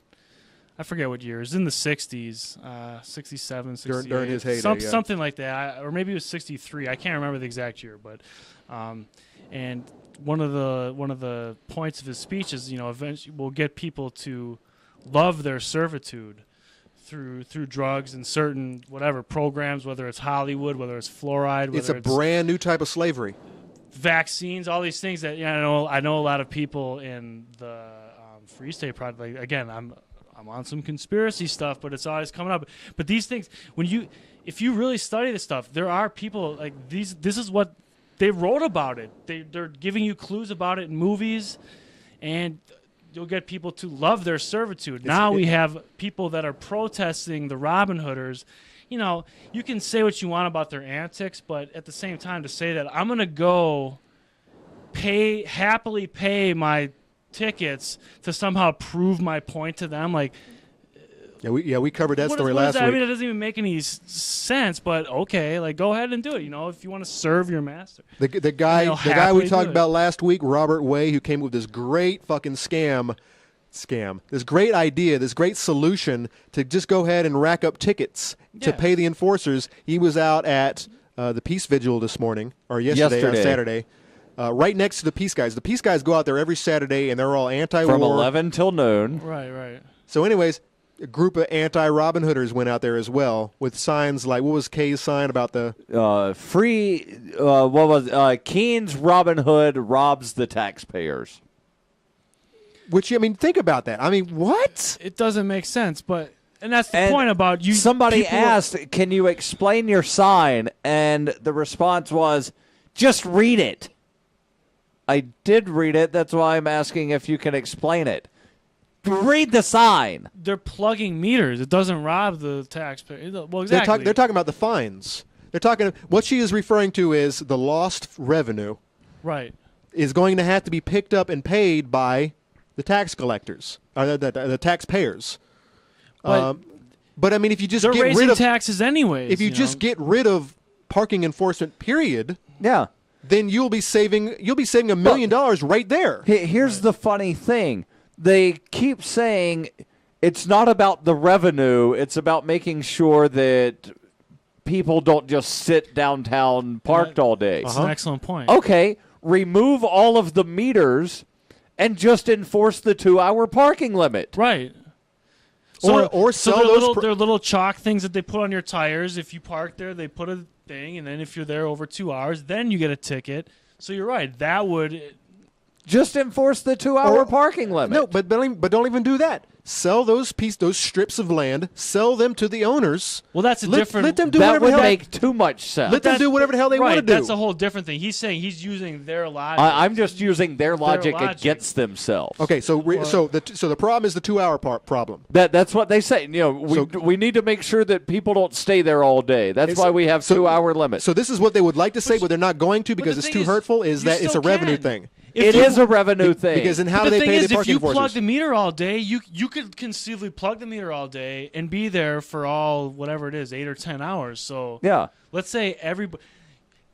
I forget what year. It was in the 60s, 67, 68. During his heyday, yeah. Something like that. Or maybe it was 63. I can't remember the exact year, but and one of the points of his speech is, eventually we'll get people to love their servitude through drugs and certain whatever programs, whether it's Hollywood, whether it's fluoride, whether It's a brand new type of slavery. Vaccines, all these things that I know a lot of people in the Free State Project. Like, again, I'm on some conspiracy stuff, but it's always coming up. But these things, if you really study this stuff, there are people like these. This is what they wrote about it. They're giving you clues about it in movies, and you'll get people to love their servitude. Now we have people that are protesting the Robin Hooders. You can say what you want about their antics, but at the same time, to say that I'm going to go happily pay my tickets to somehow prove my point to them, like, we covered that story last week. I mean, it doesn't even make any sense, but okay, like, go ahead and do it. If you want to serve your master. The guy we talked about last week, Robert Way, who came up with this great fucking scam, this great idea, this great solution to just go ahead and rack up tickets to pay the enforcers. He was out at the Peace Vigil this morning, or yesterday. On Saturday. Right next to the Peace Guys. The Peace Guys go out there every Saturday, and they're all anti-war. From 11 till noon. Right. So anyways, a group of anti-Robin Hooders went out there as well with signs like, what was Kay's sign about the... Keen's Robin Hood robs the taxpayers. Which, think about that. What? It doesn't make sense, and that's the point about you. Somebody asked, can you explain your sign? And the response was, just read it. I did read it. That's why I'm asking if you can explain it. Read the sign. They're plugging meters. It doesn't rob the taxpayer. Well, exactly. They're talking about the fines. They're talking. What she is referring to is the lost revenue. Right. Is going to have to be picked up and paid by the tax collectors, or the taxpayers. But if you just they're get raising rid of taxes anyways. if you just get rid of parking enforcement, period. Yeah. Then you'll be saving $1 million right there. Here's the funny thing. They keep saying it's not about the revenue. It's about making sure that people don't just sit downtown parked all day. That's an excellent point. Okay, remove all of the meters and just enforce the 2-hour parking limit. Right. Or sell those they're little chalk things that they put on your tires. If you park there, they put a thing, and then if you're there over 2 hours, then you get a ticket. So you're right. That would just enforce the 2-hour parking limit. No, but don't even do that. Sell those strips of land. Sell them to the owners. Well, that's a different. Let them do that whatever would the hell make too much sense. Let them do whatever the hell they want to do. That's a whole different thing. He's saying he's using their logic. I'm just using their logic against themselves. Okay, so the problem is the 2-hour problem. That's what they say. We need to make sure that people don't stay there all day. That's why we have 2-hour limits. So this is what they would like to say, but they're not going to because it's too hurtful. Is that it's a revenue thing? It is a revenue thing. Because then how do they pay the parking enforcers? If you plug the meter all day, you could conceivably plug the meter all day and be there for all whatever it is, 8 or 10 hours. So yeah, let's say everybody.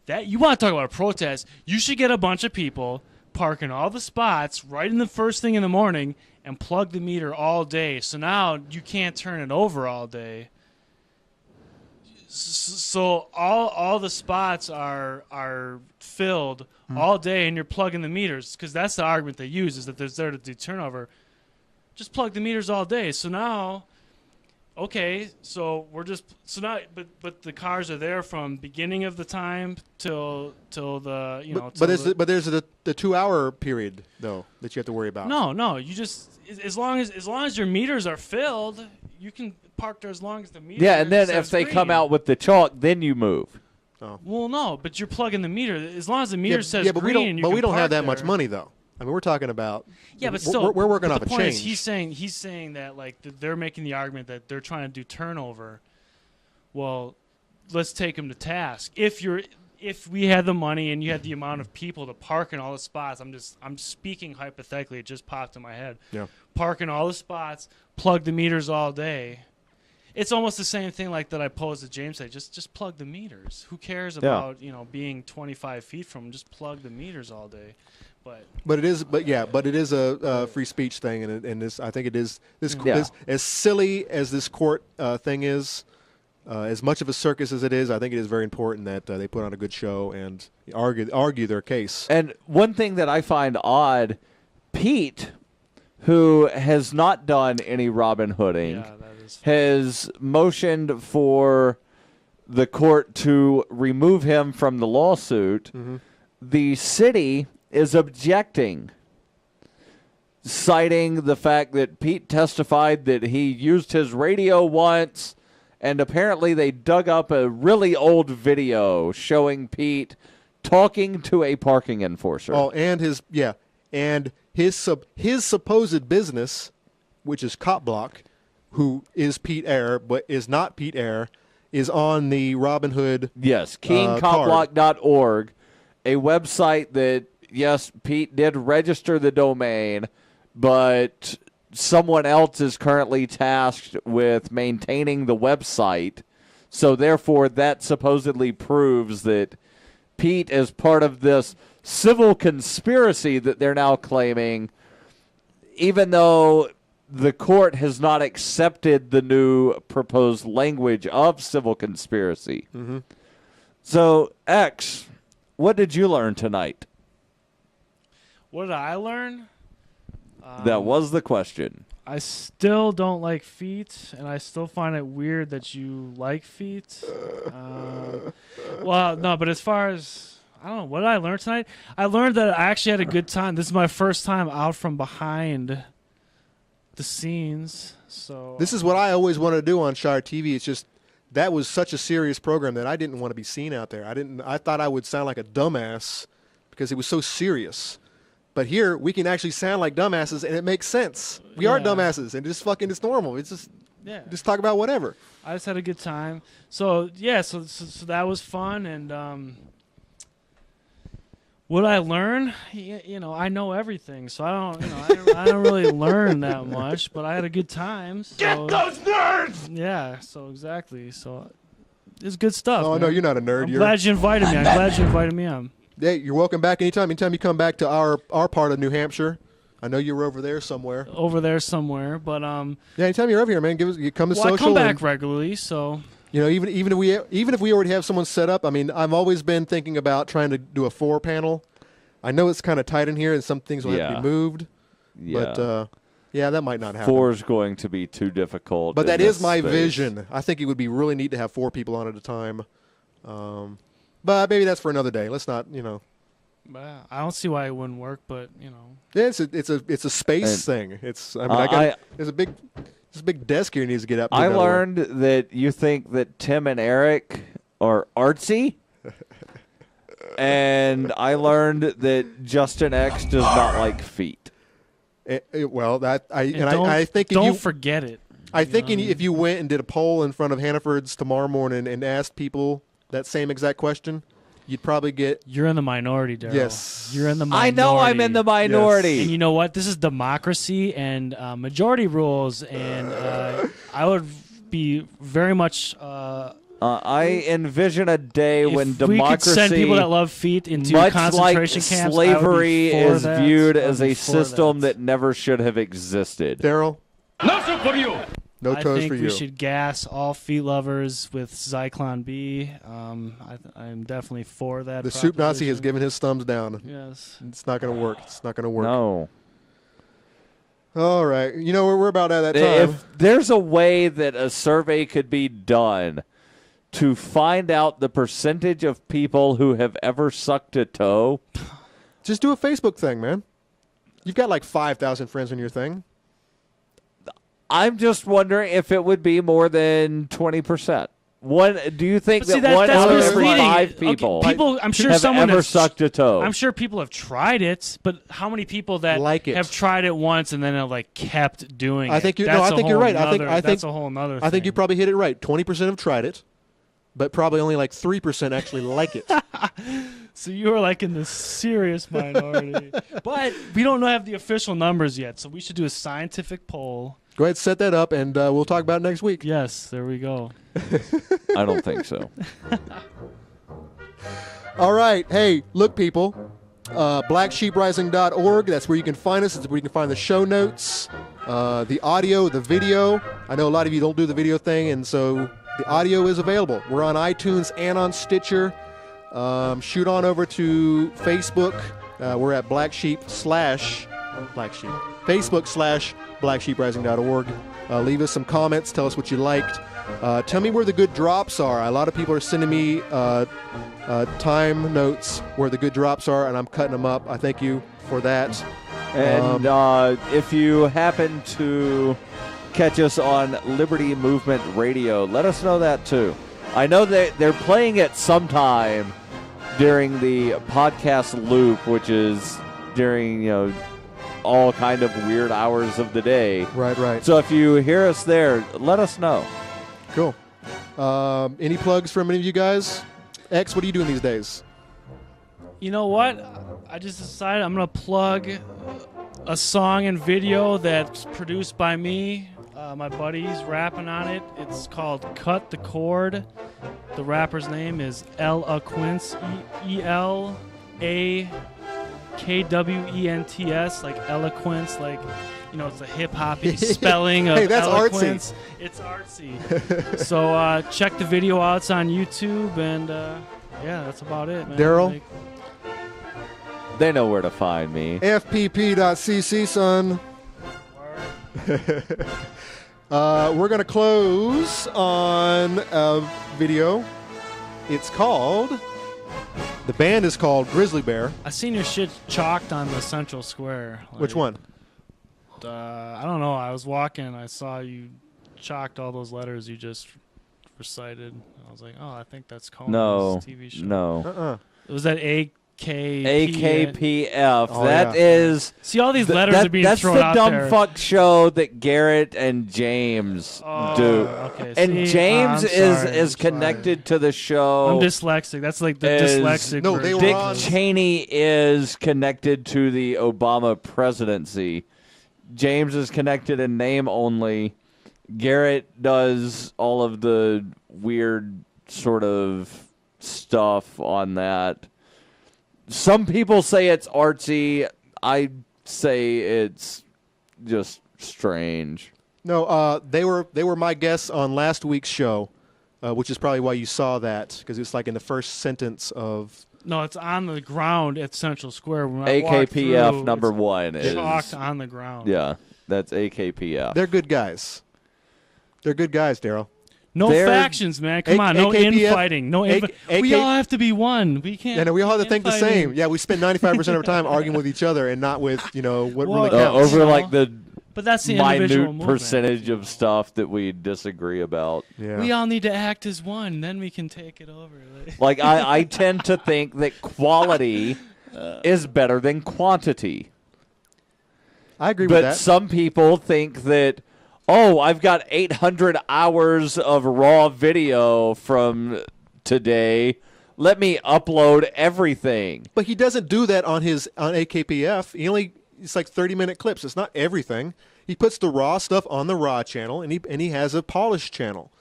That you want to talk about a protest? You should get a bunch of people, park in all the spots right in the first thing in the morning, and plug the meter all day. So now you can't turn it over all day. So all the spots are filled all day, and you're plugging the meters, because that's the argument they use, is that there's there to do turnover. Just plug the meters all day. So now, okay, so but the cars are there from beginning of the time till the but there's the 2-hour period though that you have to worry about. No, you just as long as your meters are filled, you can park there as long as the meter. Yeah, and then says if they green. come out with the chalk, then you move. Oh. Well, no, but you're plugging the meter as long as the meter says yeah, but green. we don't have that there. much money though. I mean, we're talking about. Yeah, but still, we're working but off the a point change. is he's saying that like they're making the argument that they're trying to do turnover. Well, let's take them to task. If we had the money and you had the amount of people to park in all the spots, I'm speaking hypothetically. It just popped in my head. Yeah. Park in all the spots, plug the meters all day. It's almost the same thing like that I posed to James. Say just plug the meters. Who cares about being 25 feet from them? Just plug the meters all day. But it is a free speech thing, and this I think it is this as silly as this court thing is, as much of a circus as it is. I think it is very important that they put on a good show and argue their case. And one thing that I find odd, Pete, who has not done any Robin Hooding, has motioned for the court to remove him from the lawsuit. Mm-hmm. The city is objecting, citing the fact that Pete testified that he used his radio once, and apparently they dug up a really old video showing Pete talking to a parking enforcer. Oh, and his supposed business, which is Cop Block, who is Pete Eyre but is not Pete Eyre, is on the Robin Hood. Yes, KingCopBlock.org, a website that, yes, Pete did register the domain, but someone else is currently tasked with maintaining the website. So therefore, that supposedly proves that Pete is part of this civil conspiracy that they're now claiming, even though the court has not accepted the new proposed language of civil conspiracy. Mm-hmm. So, X, what did you learn tonight? What did I learn? That was the question. I still don't like feet, and I still find it weird that you like feet. Well, no, but as far as, I don't know, what did I learn tonight? I learned that I actually had a good time. This is my first time out from behind the scenes. So This is what I always wanted to do on Shire TV. It's just that was such a serious program that I didn't want to be seen out there. I thought I would sound like a dumbass because it was so serious. But here we can actually sound like dumbasses, and it makes sense. We are dumbasses, and it's normal. It's just talk about whatever. I just had a good time. So yeah, so that was fun, and what I learn, I know everything, so I don't really learn that much, but I had a good time. So, Get those nerds! Yeah, so exactly. So it's good stuff. Oh, man. no, you're not a nerd. I'm glad you invited me. I'm glad you invited me on. Yeah, you're welcome back anytime. Anytime you come back to our part of New Hampshire. I know you were over there somewhere. But yeah, anytime you're over here, man, you come to social. I come back regularly, so. Even if we already have someone set up, I mean, I've always been thinking about trying to do a 4-panel. I know it's kind of tight in here, and some things will have to be moved. Yeah. But that might not happen. 4 is going to be too difficult. But that is my vision. I think it would be really neat to have 4 people on at a time. But maybe that's for another day. Let's not, I don't see why it wouldn't work, but Yeah, it's a space thing. There's a big desk here needs to get up. I learned that you think that Tim and Eric are artsy, and I learned that Justin X does not like feet. I think don't forget it. I think if you went and did a poll in front of Hannaford's tomorrow morning and asked people that same exact question, you'd probably get. You're in the minority, Daryl. Yes. You're in the minority. I know I'm in the minority. Yes. And you know what? This is democracy and majority rules, and I would be very much I envision a day when If democracy, we could send people that love feet into much concentration like camps, slavery, is viewed as a system that. that never should have existed. Daryl, Nothing for you. no I toes think for you. we should gas all feet lovers with Zyklon B. I'm definitely for that. The soup Nazi has proposition. given his thumbs down. Yes. It's not going to work. It's not going to work. No. All right. You know, we're about at that time. If there's a way that a survey could be done to find out the percentage of people who have ever sucked a toe, Just do a Facebook thing, man. You've got like 5,000 friends on your thing. I'm just wondering if it would be more than 20%. Do you think But see, that one that's out of every misleading. 5 Okay, people, I'm sure have someone ever has sucked a toe? I'm sure people have tried it, but how many people that Like it. have tried it once and then have like kept doing I it? think you're, That's no, I a think you're whole right. I think that's a whole nother. I think you thing. probably hit it right. 20% have tried it, but probably only like 3% actually like it. So you are like in the serious minority, but we don't have the official numbers yet. So we should do a scientific poll. Go ahead, set that up, and we'll talk about it next week. Yes, there we go. I don't think so. All right. Hey, look, people. BlackSheepRising.org. That's where you can find us. It's where you can find the show notes, the audio, the video. I know a lot of you don't do the video thing, and so the audio is available. We're on iTunes and on Stitcher. Shoot on over to Facebook. We're at Black Sheep. Facebook / BlackSheepRising.org. Leave us some comments. Tell us what you liked. Tell me where the good drops are. A lot of people are sending me time notes where the good drops are, and I'm cutting them up. I thank you for that. And if you happen to catch us on Liberty Movement Radio, let us know that too. I know that they're playing it sometime during the podcast loop, which is during, all kind of weird hours of the day. Right. So if you hear us there, let us know. Cool. Any plugs from any of you guys? X, what are you doing these days? You know what? I just decided I'm gonna plug a song and video that's produced by me. My buddy's rapping on it. It's called "Cut the Cord." The rapper's name is Eloquence, ELAKWENTS, like eloquence, like it's a hip hoppy spelling of Hey, that's eloquence. It's artsy. So check the video out. It's on YouTube, and yeah, that's about it, man. Daryl? They know where to find me. FPP.cc, son. We're going to close on a video. It's called... The band is called Grizzly Bear. I seen your shit chalked on the Central Square. Which one? I don't know. I was walking. I saw you chalked all those letters you just recited. I was like, oh, I think that's Conan's TV show. No. It was that AKPF. AKPF. Oh, is. See, all these letters are being thrown out That's the there. dumb fuck show that Garrett and James do. Okay. And See, James I'm sorry, is connected to the show. I'm dyslexic. That's like the dyslexic. No, they version. were Dick on- Cheney is connected to the Obama presidency. James is connected in name only. Garrett does all of the weird sort of stuff on that. Some people say it's artsy. I say it's just strange. No, they were my guests on last week's show, which is probably why you saw that, because it's like in the first sentence of... No, it's on the ground at Central Square. When I walked AKPF through, number it's one is... chalked on the ground. Yeah, that's AKPF. They're good guys. They're good guys, Daryl. No They're- factions, man. Come on, no AKPF infighting. No we all have to be one. We can't. Yeah, no, we all have to think the infighting. same. Yeah, we spend 95% of our time arguing with each other and not with, what Well, really counts. over like the But that's the individual minute movement. percentage of stuff that we disagree about. Yeah. We all need to act as one. Then we can take it over. Like I tend to think that quality is better than quantity. I agree with But that. some people think that, oh, I've got 800 hours of raw video from today. Let me upload everything. But he doesn't do that on AKPF. It's like 30-minute clips. It's not everything. He puts the raw stuff on the raw channel, and he has a polished channel.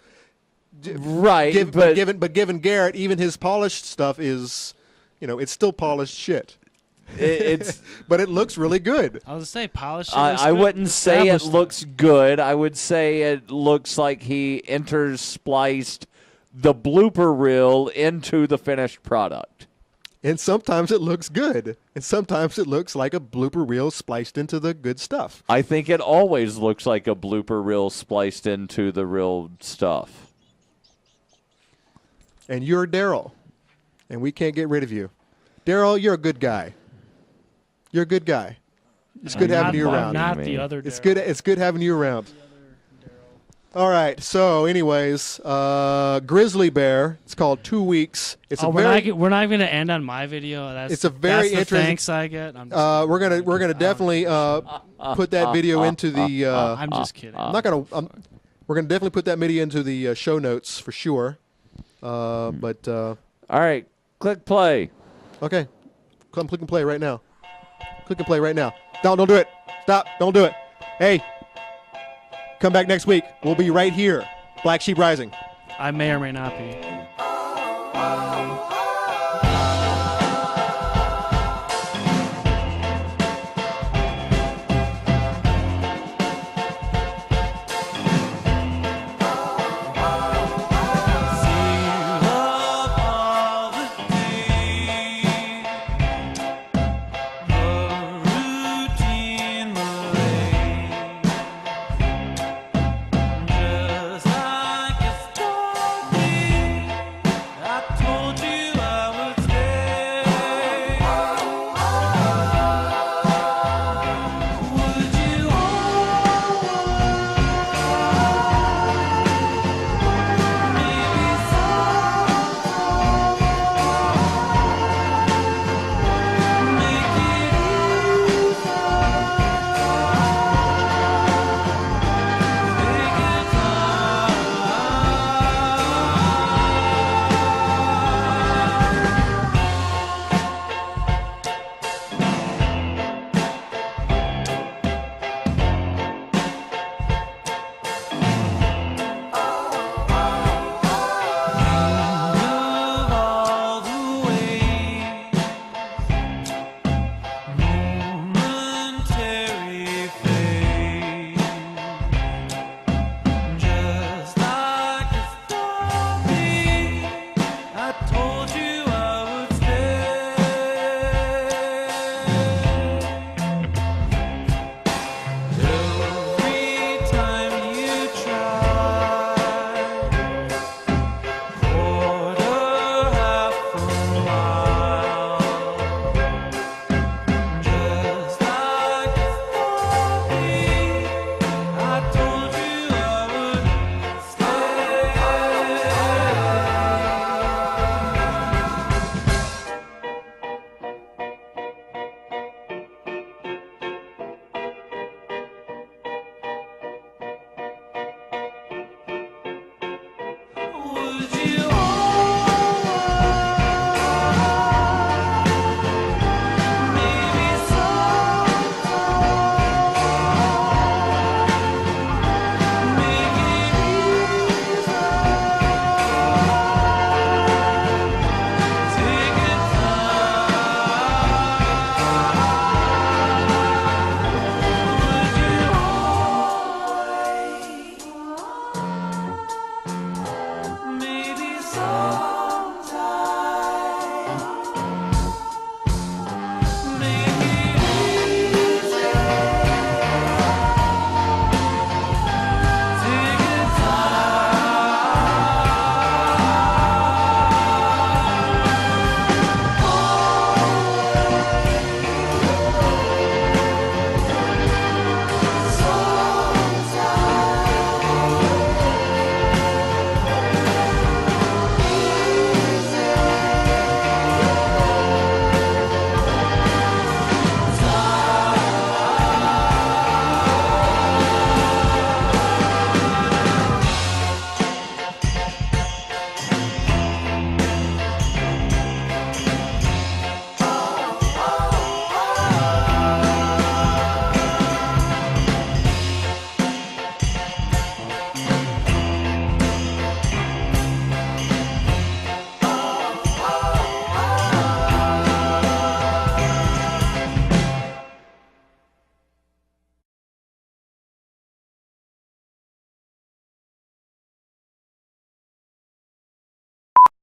Right, but given Garrett, even his polished stuff is, it's still polished shit. It's but it looks really good. I was gonna say polished. I wouldn't say it looks good. I would say it looks like he interspliced the blooper reel into the finished product. And sometimes it looks good, and sometimes it looks like a blooper reel spliced into the good stuff. I think it always looks like a blooper reel spliced into the real stuff. And you're Daryl, and we can't get rid of you. Daryl, you're a good guy. You're a good guy. It's good having you around. Not the other. It's good. It's good having you around. All right. So, anyways, Grizzly Bear. It's called 2 Weeks. It's we're not going to end on my video. It's a very that's the interesting. Thanks I get. We're gonna definitely put that video into the. I'm just kidding. I'm not gonna. We're gonna definitely put that video into the show notes for sure. But all right, click play. Okay, come click and play right now. Click and play right now. Don't do it. Stop. Don't do it. Hey, come back next week. We'll be right here. Black Sheep Rising. I may or may not be. Just like a story I told you.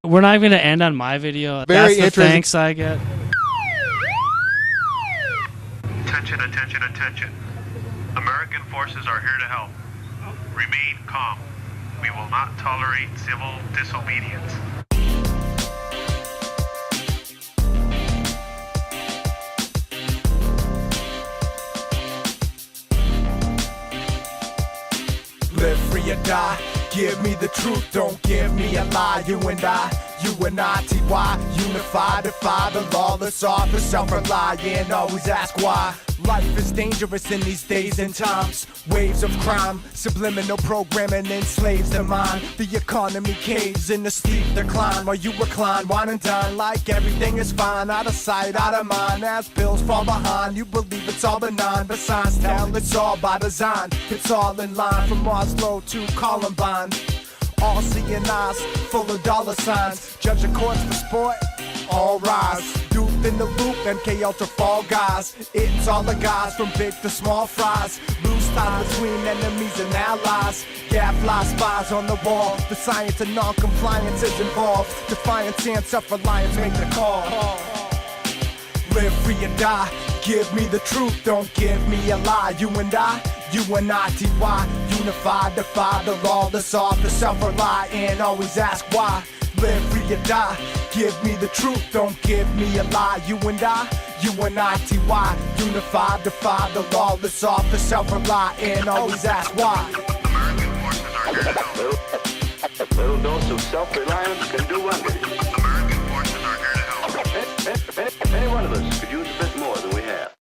We're not going to end on my video. Very That's the interesting. thanks I get. Attention, attention, attention. American forces are here to help. Remain calm. We will not tolerate civil disobedience. Live free or die. Give me the truth, don't give me a lie. You and I, T-Y, unified, defy the lawless author, self-reliant, always ask why. Life is dangerous in these days and times. Waves of crime, subliminal programming enslaves the mind. The economy caves in the steep decline. While you recline, wine and dine like everything is fine. Out of sight, out of mind, as bills fall behind. You believe it's all benign, but signs tell it's all by design. It's all in line from Oslo to Columbine. All seeing eyes, full of dollar signs. Judging courts for sport, all rise. Duke in the loop, MK Ultra Fall Guys. It's all the guys from big to small fries. Loose ties between enemies and allies. Gadfly spies on the wall. The science of non-compliance is involved. Defiance and self-reliance make the call. Live free and die. Give me the truth, don't give me a lie. You and I, T-Y, unified, defy the lawless author, self-reliant, always ask why. Live free or die. Give me the truth, don't give me a lie. You and I, T-Y, unified, defy the lawless author, self-reliant, always ask why. American forces are here to help. A little dose of self-reliance can do wonders. American forces are here to help. Any one of us could use a bit more than we have.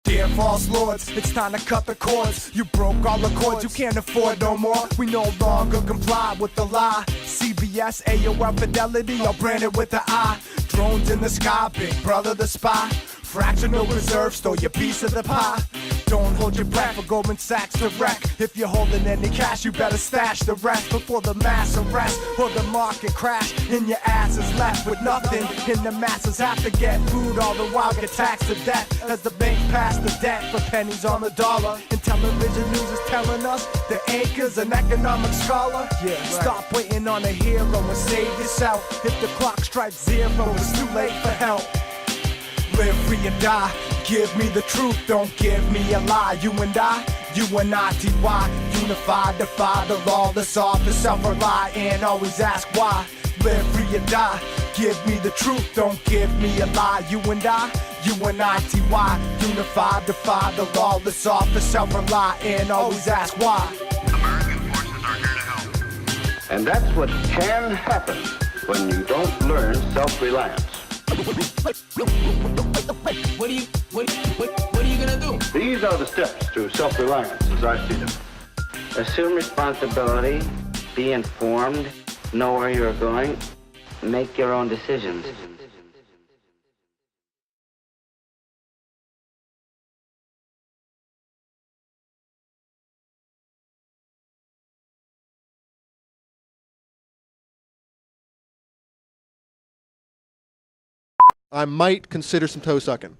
Dear false lords, it's time to cut the cords. You broke all the cords, you can't afford no more. We no longer comply with the lie. CBS, AOL Fidelity, all branded with the I. Drones in the sky, big brother the spy. Fractional reserve, stole your piece of the pie. Don't hold your breath for Goldman Sachs to wreck. If you're holding any cash, you better stash the rest before the mass arrest or the market crash. And your ass is left with nothing. And the masses have to get food, all the while get taxed to death as the bank passed the debt for pennies on the dollar. And television news is telling us the anchor's an economic scholar. Stop waiting on a hero and save yourself. If the clock strikes zero, it's too late for help. Live free or die. Give me the truth, don't give me a lie. You and I, T-Y, unified, defy the lawless author, self-reliant, always ask why. Live free or die. Give me the truth, don't give me a lie. You and I, T-Y, unified, defy the lawless author, self-reliant, always ask why. American forces are here to help. And that's what can happen when you don't learn self-reliance. What are you gonna do? These are the steps to self-reliance as I see them. Assume responsibility, be informed, know where you're going, make your own decisions. I might consider some toe sucking.